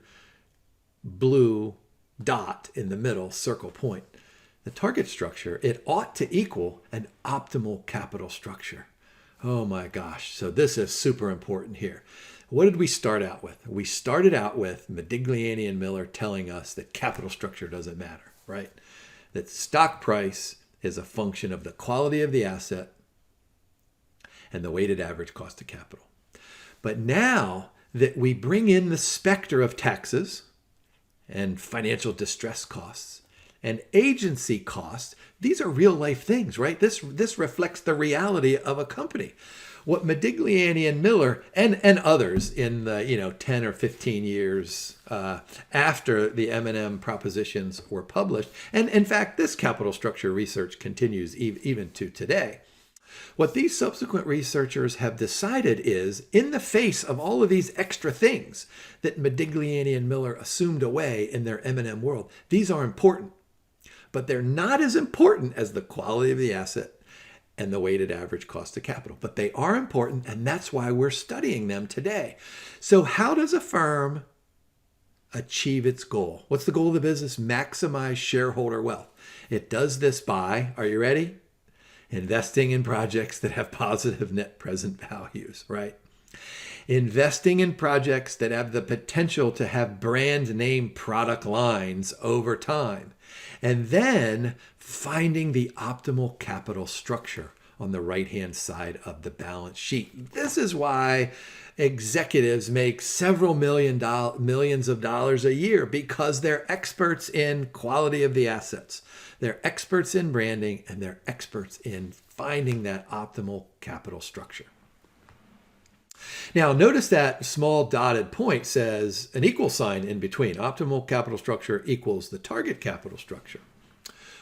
blue dot in the middle, circle point. The target structure, it ought to equal an optimal capital structure. Oh my gosh, so this is super important here. What did we start out with? We started out with Modigliani-Miller telling us that capital structure doesn't matter, right? That stock price is a function of the quality of the asset and the weighted average cost of capital. But now that we bring in the specter of taxes and financial distress costs and agency costs, these are real life things, right? This reflects the reality of a company. What Modigliani-Miller and others in the 10 or 15 years after the M&M propositions were published, and in fact this capital structure research continues even to today. What these subsequent researchers have decided is, in the face of all of these extra things that Modigliani-Miller assumed away in their M&M world, these are important, but they're not as important as the quality of the asset and the weighted average cost of capital. But they are important, and that's why we're studying them today. So how does a firm achieve its goal? What's the goal of the business? Maximize shareholder wealth. It does this by, are you ready? Investing in projects that have positive net present values, right? Investing in projects that have the potential to have brand name product lines over time. And then finding the optimal capital structure on the right-hand side of the balance sheet. This is why executives make several millions of dollars a year, because they're experts in quality of the assets. They're experts in branding, and they're experts in finding that optimal capital structure. Now, notice that small dotted point says an equal sign in between. Optimal capital structure equals the target capital structure.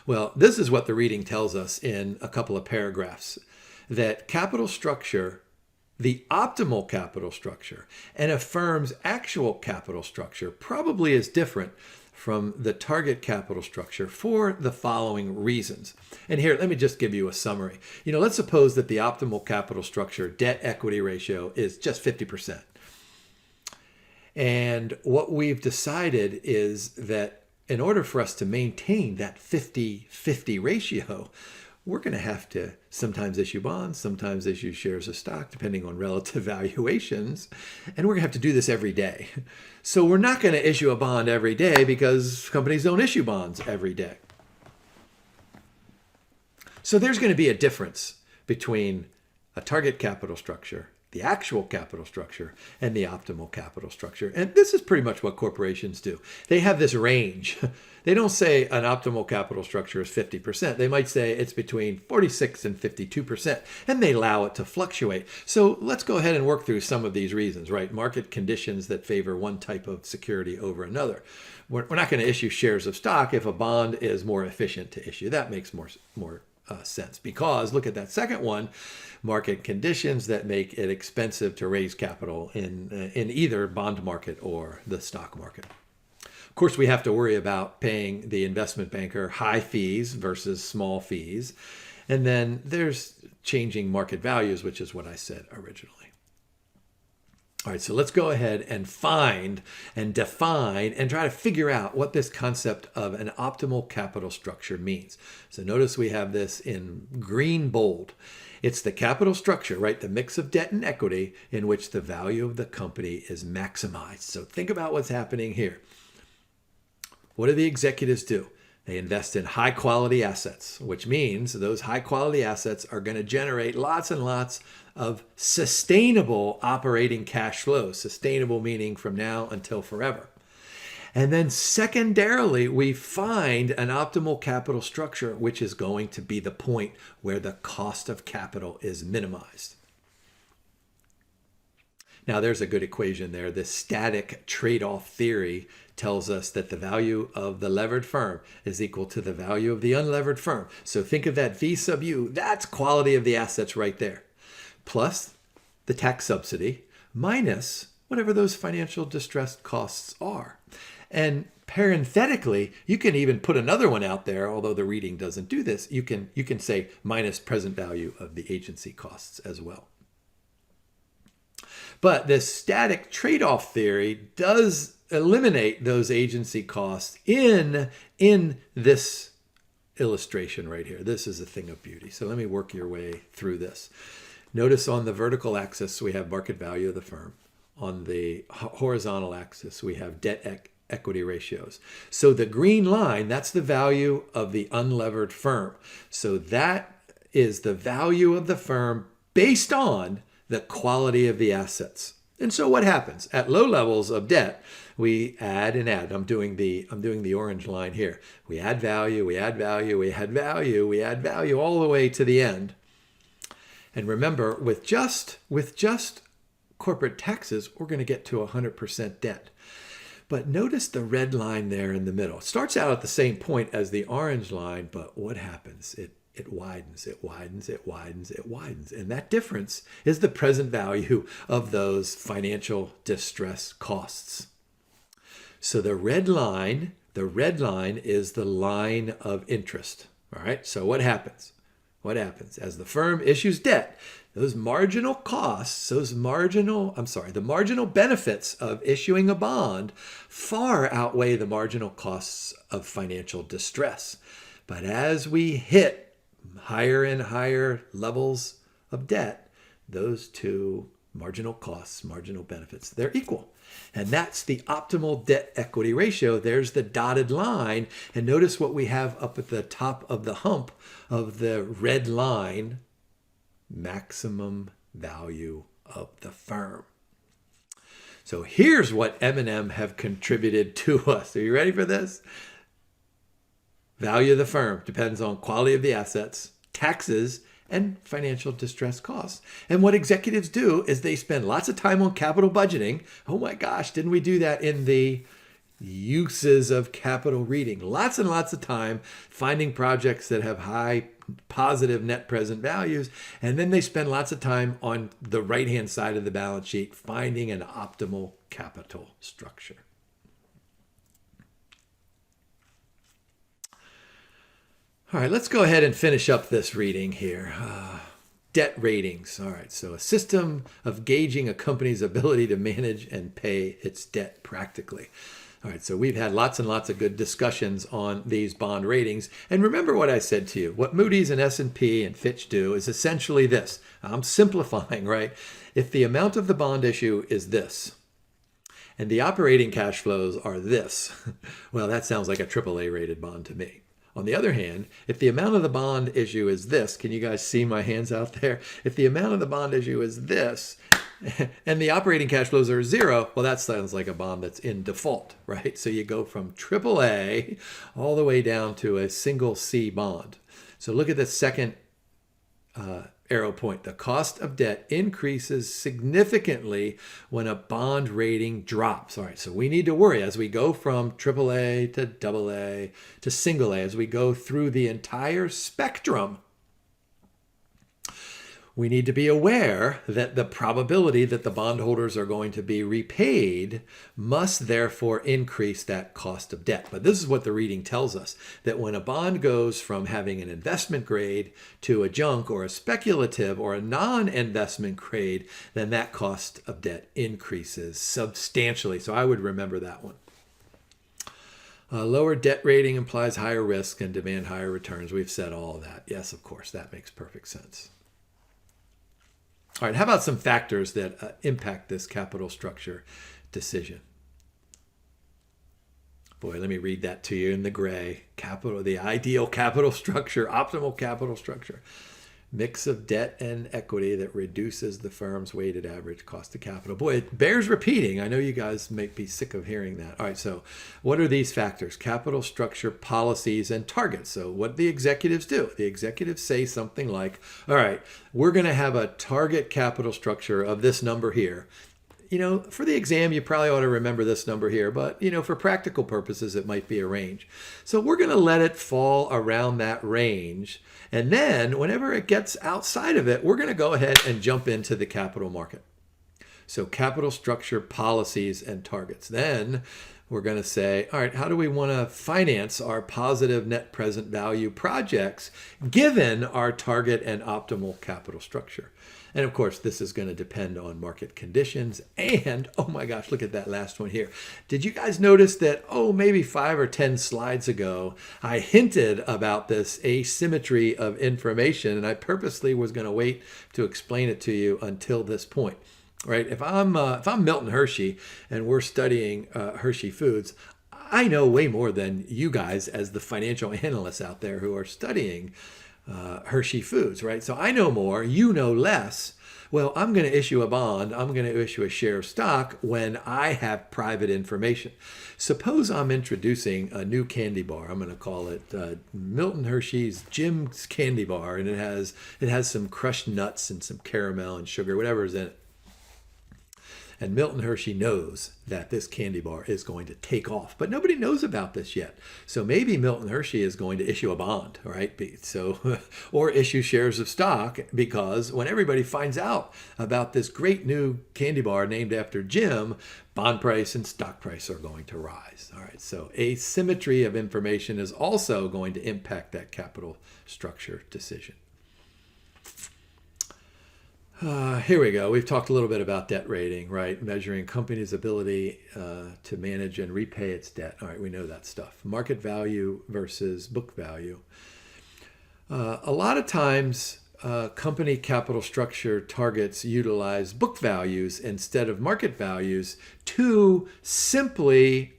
Well, this is what the reading tells us in a couple of paragraphs, that capital structure, the optimal capital structure, and a firm's actual capital structure probably is different from the target capital structure for the following reasons. And here, let me just give you a summary. Let's suppose that the optimal capital structure debt equity ratio is just 50%. And what we've decided is that in order for us to maintain that 50-50 ratio, we're going to have to sometimes issue bonds, sometimes issue shares of stock, depending on relative valuations. And we're going to have to do this every day. So we're not going to issue a bond every day because companies don't issue bonds every day. So there's going to be a difference between a target capital structure, the actual capital structure, and the optimal capital structure. And this is pretty much what corporations do. They have this range. They don't say an optimal capital structure is 50%. They might say it's between 46 and 52%, and they allow it to fluctuate. So let's go ahead and work through some of these reasons, right? Market conditions that favor one type of security over another. We're not going to issue shares of stock if a bond is more efficient to issue. That makes more sense, because look at that second one, market conditions that make it expensive to raise capital in either bond market or the stock market. Of course, we have to worry about paying the investment banker high fees versus small fees. And then there's changing market values, which is what I said originally. All right, so let's go ahead and find and define and try to figure out what this concept of an optimal capital structure means. So notice we have this in green bold. It's the capital structure, right? The mix of debt and equity in which the value of the company is maximized. So think about what's happening here. What do the executives do? They invest in high quality assets, which means those high quality assets are going to generate lots and lots of sustainable operating cash flows. Sustainable meaning from now until forever. And then secondarily, we find an optimal capital structure, which is going to be the point where the cost of capital is minimized. Now, there's a good equation there. The static trade-off theory tells us that the value of the levered firm is equal to the value of the unlevered firm. So think of that V sub U. That's quality of the assets right there. Plus the tax subsidy minus whatever those financial distress costs are. And parenthetically, you can even put another one out there, although the reading doesn't do this. You can say minus present value of the agency costs as well. But this static trade-off theory does eliminate those agency costs in this illustration right here. This is a thing of beauty. So let me work your way through this. Notice on the vertical axis, we have market value of the firm. On the horizontal axis, we have debt equity ratios. So the green line, that's the value of the unlevered firm. So that is the value of the firm based on the quality of the assets. And so what happens? At low levels of debt, we add and add. I'm doing the orange line here. We add value, we add value, we add value, we add value all the way to the end. And remember, with just corporate taxes, we're going to get to 100% debt. But notice the red line there in the middle. It starts out at the same point as the orange line, but what happens? It widens, it widens, it widens, it widens. And that difference is the present value of those financial distress costs. So the red line is the line of interest. All right, so what happens? What happens? As the firm issues debt, those marginal costs, the marginal benefits of issuing a bond far outweigh the marginal costs of financial distress. But as we hit higher and higher levels of debt, those two marginal costs, marginal benefits, they're equal. And that's the optimal debt equity ratio. There's the dotted line. And notice what we have up at the top of the hump of the red line, maximum value of the firm. So here's what M&M have contributed to us. Are you ready for this? Value of the firm depends on quality of the assets, taxes, and financial distress costs. And what executives do is they spend lots of time on capital budgeting. Oh my gosh, didn't we do that in the uses of capital reading? Lots and lots of time finding projects that have high positive net present values. And then they spend lots of time on the right-hand side of the balance sheet finding an optimal capital structure. All right, let's go ahead and finish up this reading here. Debt ratings. All right, so a system of gauging a company's ability to manage and pay its debt practically. All right, so we've had lots and lots of good discussions on these bond ratings. And remember what I said to you. What Moody's and S&P and Fitch do is essentially this. I'm simplifying, right? If the amount of the bond issue is this, and the operating cash flows are this, well, that sounds like a AAA rated bond to me. On the other hand, if the amount of the bond issue is this, can you guys see my hands out there? If the amount of the bond issue is this, and the operating cash flows are zero, well, that sounds like a bond that's in default, right? So you go from AAA all the way down to a single C bond. So look at the second arrow point. The cost of debt increases significantly when a bond rating drops. All right, so we need to worry as we go from AAA to AA to single A, as we go through the entire spectrum. We need to be aware that the probability that the bondholders are going to be repaid must therefore increase that cost of debt. But this is what the reading tells us, that when a bond goes from having an investment grade to a junk or a speculative or a non-investment grade, then that cost of debt increases substantially. So I would remember that one. A lower debt rating implies higher risk and demand higher returns. We've said all of that. Yes, of course, that makes perfect sense. All right, how about some factors that impact this capital structure decision? Boy, let me read that to you in the gray. The ideal capital structure, optimal capital structure. mix of debt and equity that reduces the firm's weighted average cost of capital. Boy, it bears repeating. I know you guys may be sick of hearing that. All right, so what are these factors? Capital structure, policies, and targets. So what the executives do? The executives say something like, all right, we're going to have a target capital structure of this number here. For the exam, you probably ought to remember this number here, but, for practical purposes, it might be a range. So we're going to let it fall around that range. And then whenever it gets outside of it, we're going to go ahead and jump into the capital market. So capital structure, policies, and targets. Then we're going to say, all right, how do we want to finance our positive net present value projects given our target and optimal capital structure? And of course, this is going to depend on market conditions. And, oh my gosh, look at that last one here. Did you guys notice that, maybe 5 or 10 slides ago, I hinted about this asymmetry of information, and I purposely was going to wait to explain it to you until this point. Right? If I'm Milton Hershey and we're studying Hershey Foods, I know way more than you guys as the financial analysts out there who are studying Hershey Foods, right? So I know more, you know less. Well, I'm going to issue a bond, I'm going to issue a share of stock when I have private information. Suppose I'm introducing a new candy bar. I'm going to call it Milton Hershey's Jim's Candy Bar, and it has some crushed nuts and some caramel and sugar, whatever is in it. And Milton Hershey knows that this candy bar is going to take off, but nobody knows about this yet. So maybe Milton Hershey is going to issue a bond, right? So, or issue shares of stock, because when everybody finds out about this great new candy bar named after Jim, bond price and stock price are going to rise. All right. So asymmetry of information is also going to impact that capital structure decision. Here we go. We've talked a little bit about debt rating, right? Measuring company's ability to manage and repay its debt. All right, we know that stuff. Market value versus book value. A lot of times, company capital structure targets utilize book values instead of market values to simply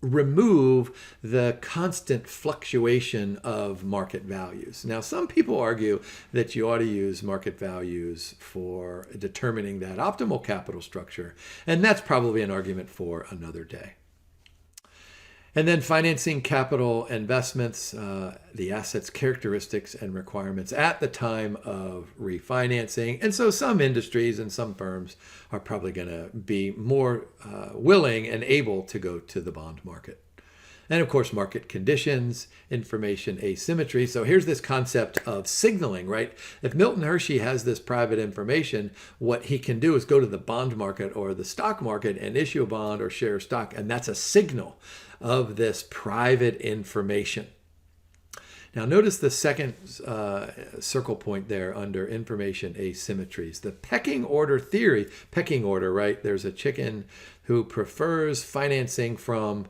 remove the constant fluctuation of market values. Now, some people argue that you ought to use market values for determining that optimal capital structure, and that's probably an argument for another day. And then financing capital investments, the assets characteristics and requirements at the time of refinancing. And so some industries and some firms are probably going to be more willing and able to go to the bond market. And of course, market conditions, information asymmetry. So here's this concept of signaling, right? If Milton Hershey has this private information, what he can do is go to the bond market or the stock market and issue a bond or share stock. And that's a signal of this private information. Now notice the second circle point there under information asymmetries. The pecking order theory, pecking order, right? There's a chicken who prefers financing from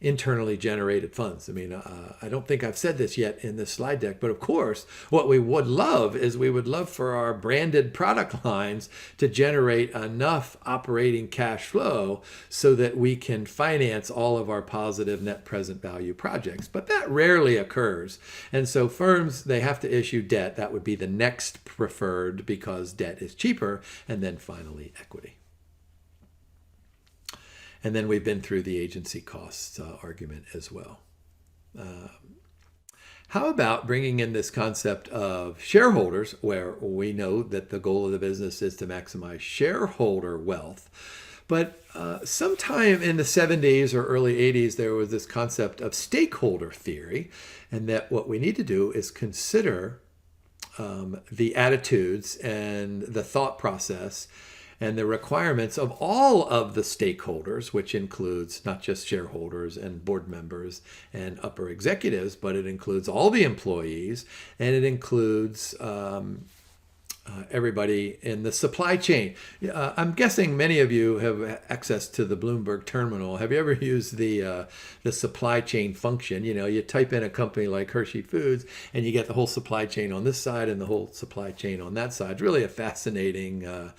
internally generated funds. I mean, I don't think I've said this yet in this slide deck, but of course, what we would love is we would love for our branded product lines to generate enough operating cash flow so that we can finance all of our positive net present value projects. But that rarely occurs. And so firms, they have to issue debt. That would be the next preferred because debt is cheaper. And then finally, equity. And then we've been through the agency costs argument as well. How about bringing in this concept of shareholders, where we know that the goal of the business is to maximize shareholder wealth. But sometime in the 70s or early 80s, there was this concept of stakeholder theory, and that what we need to do is consider the attitudes and the thought process and the requirements of all of the stakeholders, which includes not just shareholders and board members and upper executives, but it includes all the employees, and it includes everybody in the supply chain. I'm guessing many of you have access to the Bloomberg terminal. Have you ever used the supply chain function? You know, you type in a company like Hershey Foods and you get the whole supply chain on this side and the whole supply chain on that side. It's really a fascinating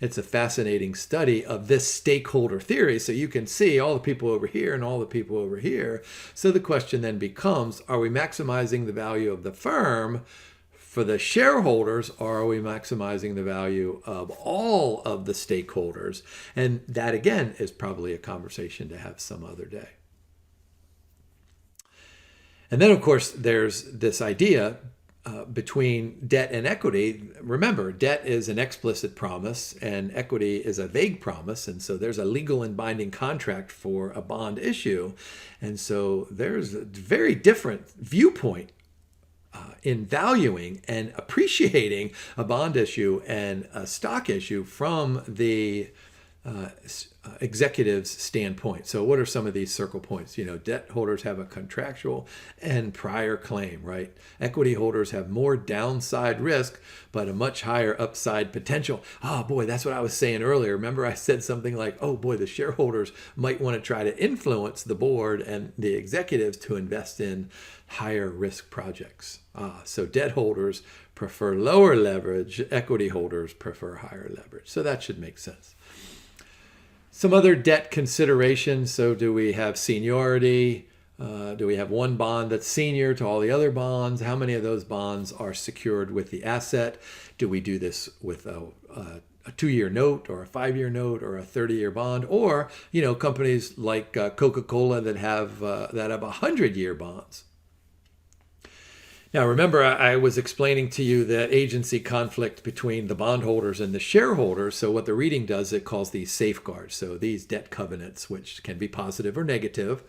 it's a fascinating study of this stakeholder theory. So you can see all the people over here and all the people over here. So the question then becomes, are we maximizing the value of the firm For the shareholders, are we maximizing the value of all of the stakeholders? And that, again, is probably a conversation to have some other day. And then, of course, there's this idea between debt and equity. Remember, debt is an explicit promise and equity is a vague promise. And so there's a legal and binding contract for a bond issue. And so there's a very different viewpoint in valuing and appreciating a bond issue and a stock issue from the executive's standpoint. So what are some of these circle points? Debt holders have a contractual and prior claim, right? Equity holders have more downside risk, but a much higher upside potential. Oh boy, that's what I was saying earlier. Remember I said something like, oh boy, the shareholders might want to try to influence the board and the executives to invest in higher risk projects. So debt holders prefer lower leverage, equity holders prefer higher leverage. So that should make sense. Some other debt considerations. So do we have seniority? Do we have one bond that's senior to all the other bonds? How many of those bonds are secured with the asset? Do we do this with a 2-year note or a 5-year note or a 30-year bond? Or, companies like Coca-Cola that have 100-year bonds. Now, remember, I was explaining to you that agency conflict between the bondholders and the shareholders. So what the reading does, it calls these safeguards. So these debt covenants, which can be positive or negative,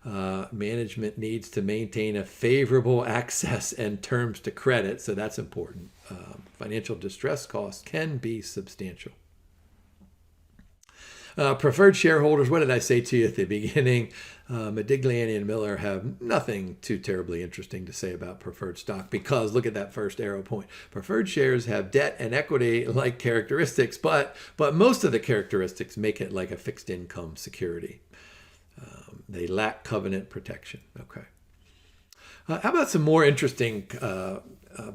management needs to maintain a favorable access and terms to credit. So that's important. Financial distress costs can be substantial. Preferred shareholders, what did I say to you at the beginning? Modigliani-Miller have nothing too terribly interesting to say about preferred stock because look at that first arrow point. Preferred shares have debt and equity-like characteristics, but most of the characteristics make it like a fixed income security. They lack covenant protection. Okay. How about some more interesting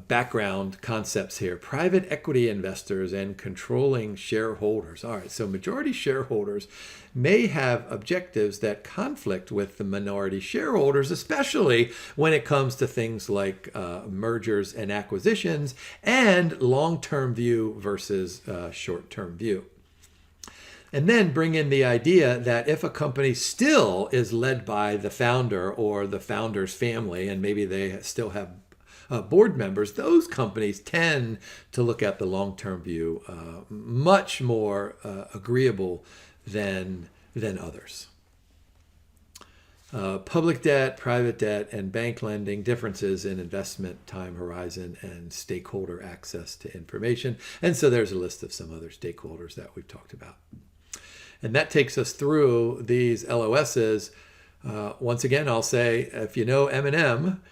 background concepts here? Private equity investors and controlling shareholders. All right, so majority shareholders may have objectives that conflict with the minority shareholders, especially when it comes to things like mergers and acquisitions and long-term view versus short-term view. And then bring in the idea that if a company still is led by the founder or the founder's family, and maybe they still have board members, those companies tend to look at the long-term view much more agreeable than others. Public debt, private debt, and bank lending, differences in investment time horizon and stakeholder access to information. And so there's a list of some other stakeholders that we've talked about. And that takes us through these LOSs. Once again, I'll say, if you know M&M,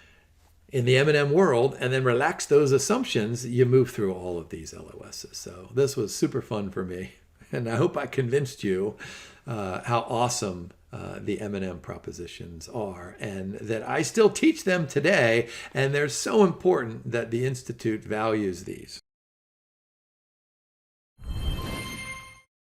in the M&M world, and then relax those assumptions, you move through all of these LOSs. So this was super fun for me. And I hope I convinced you how awesome the M&M propositions are, and that I still teach them today. And they're so important that the Institute values these.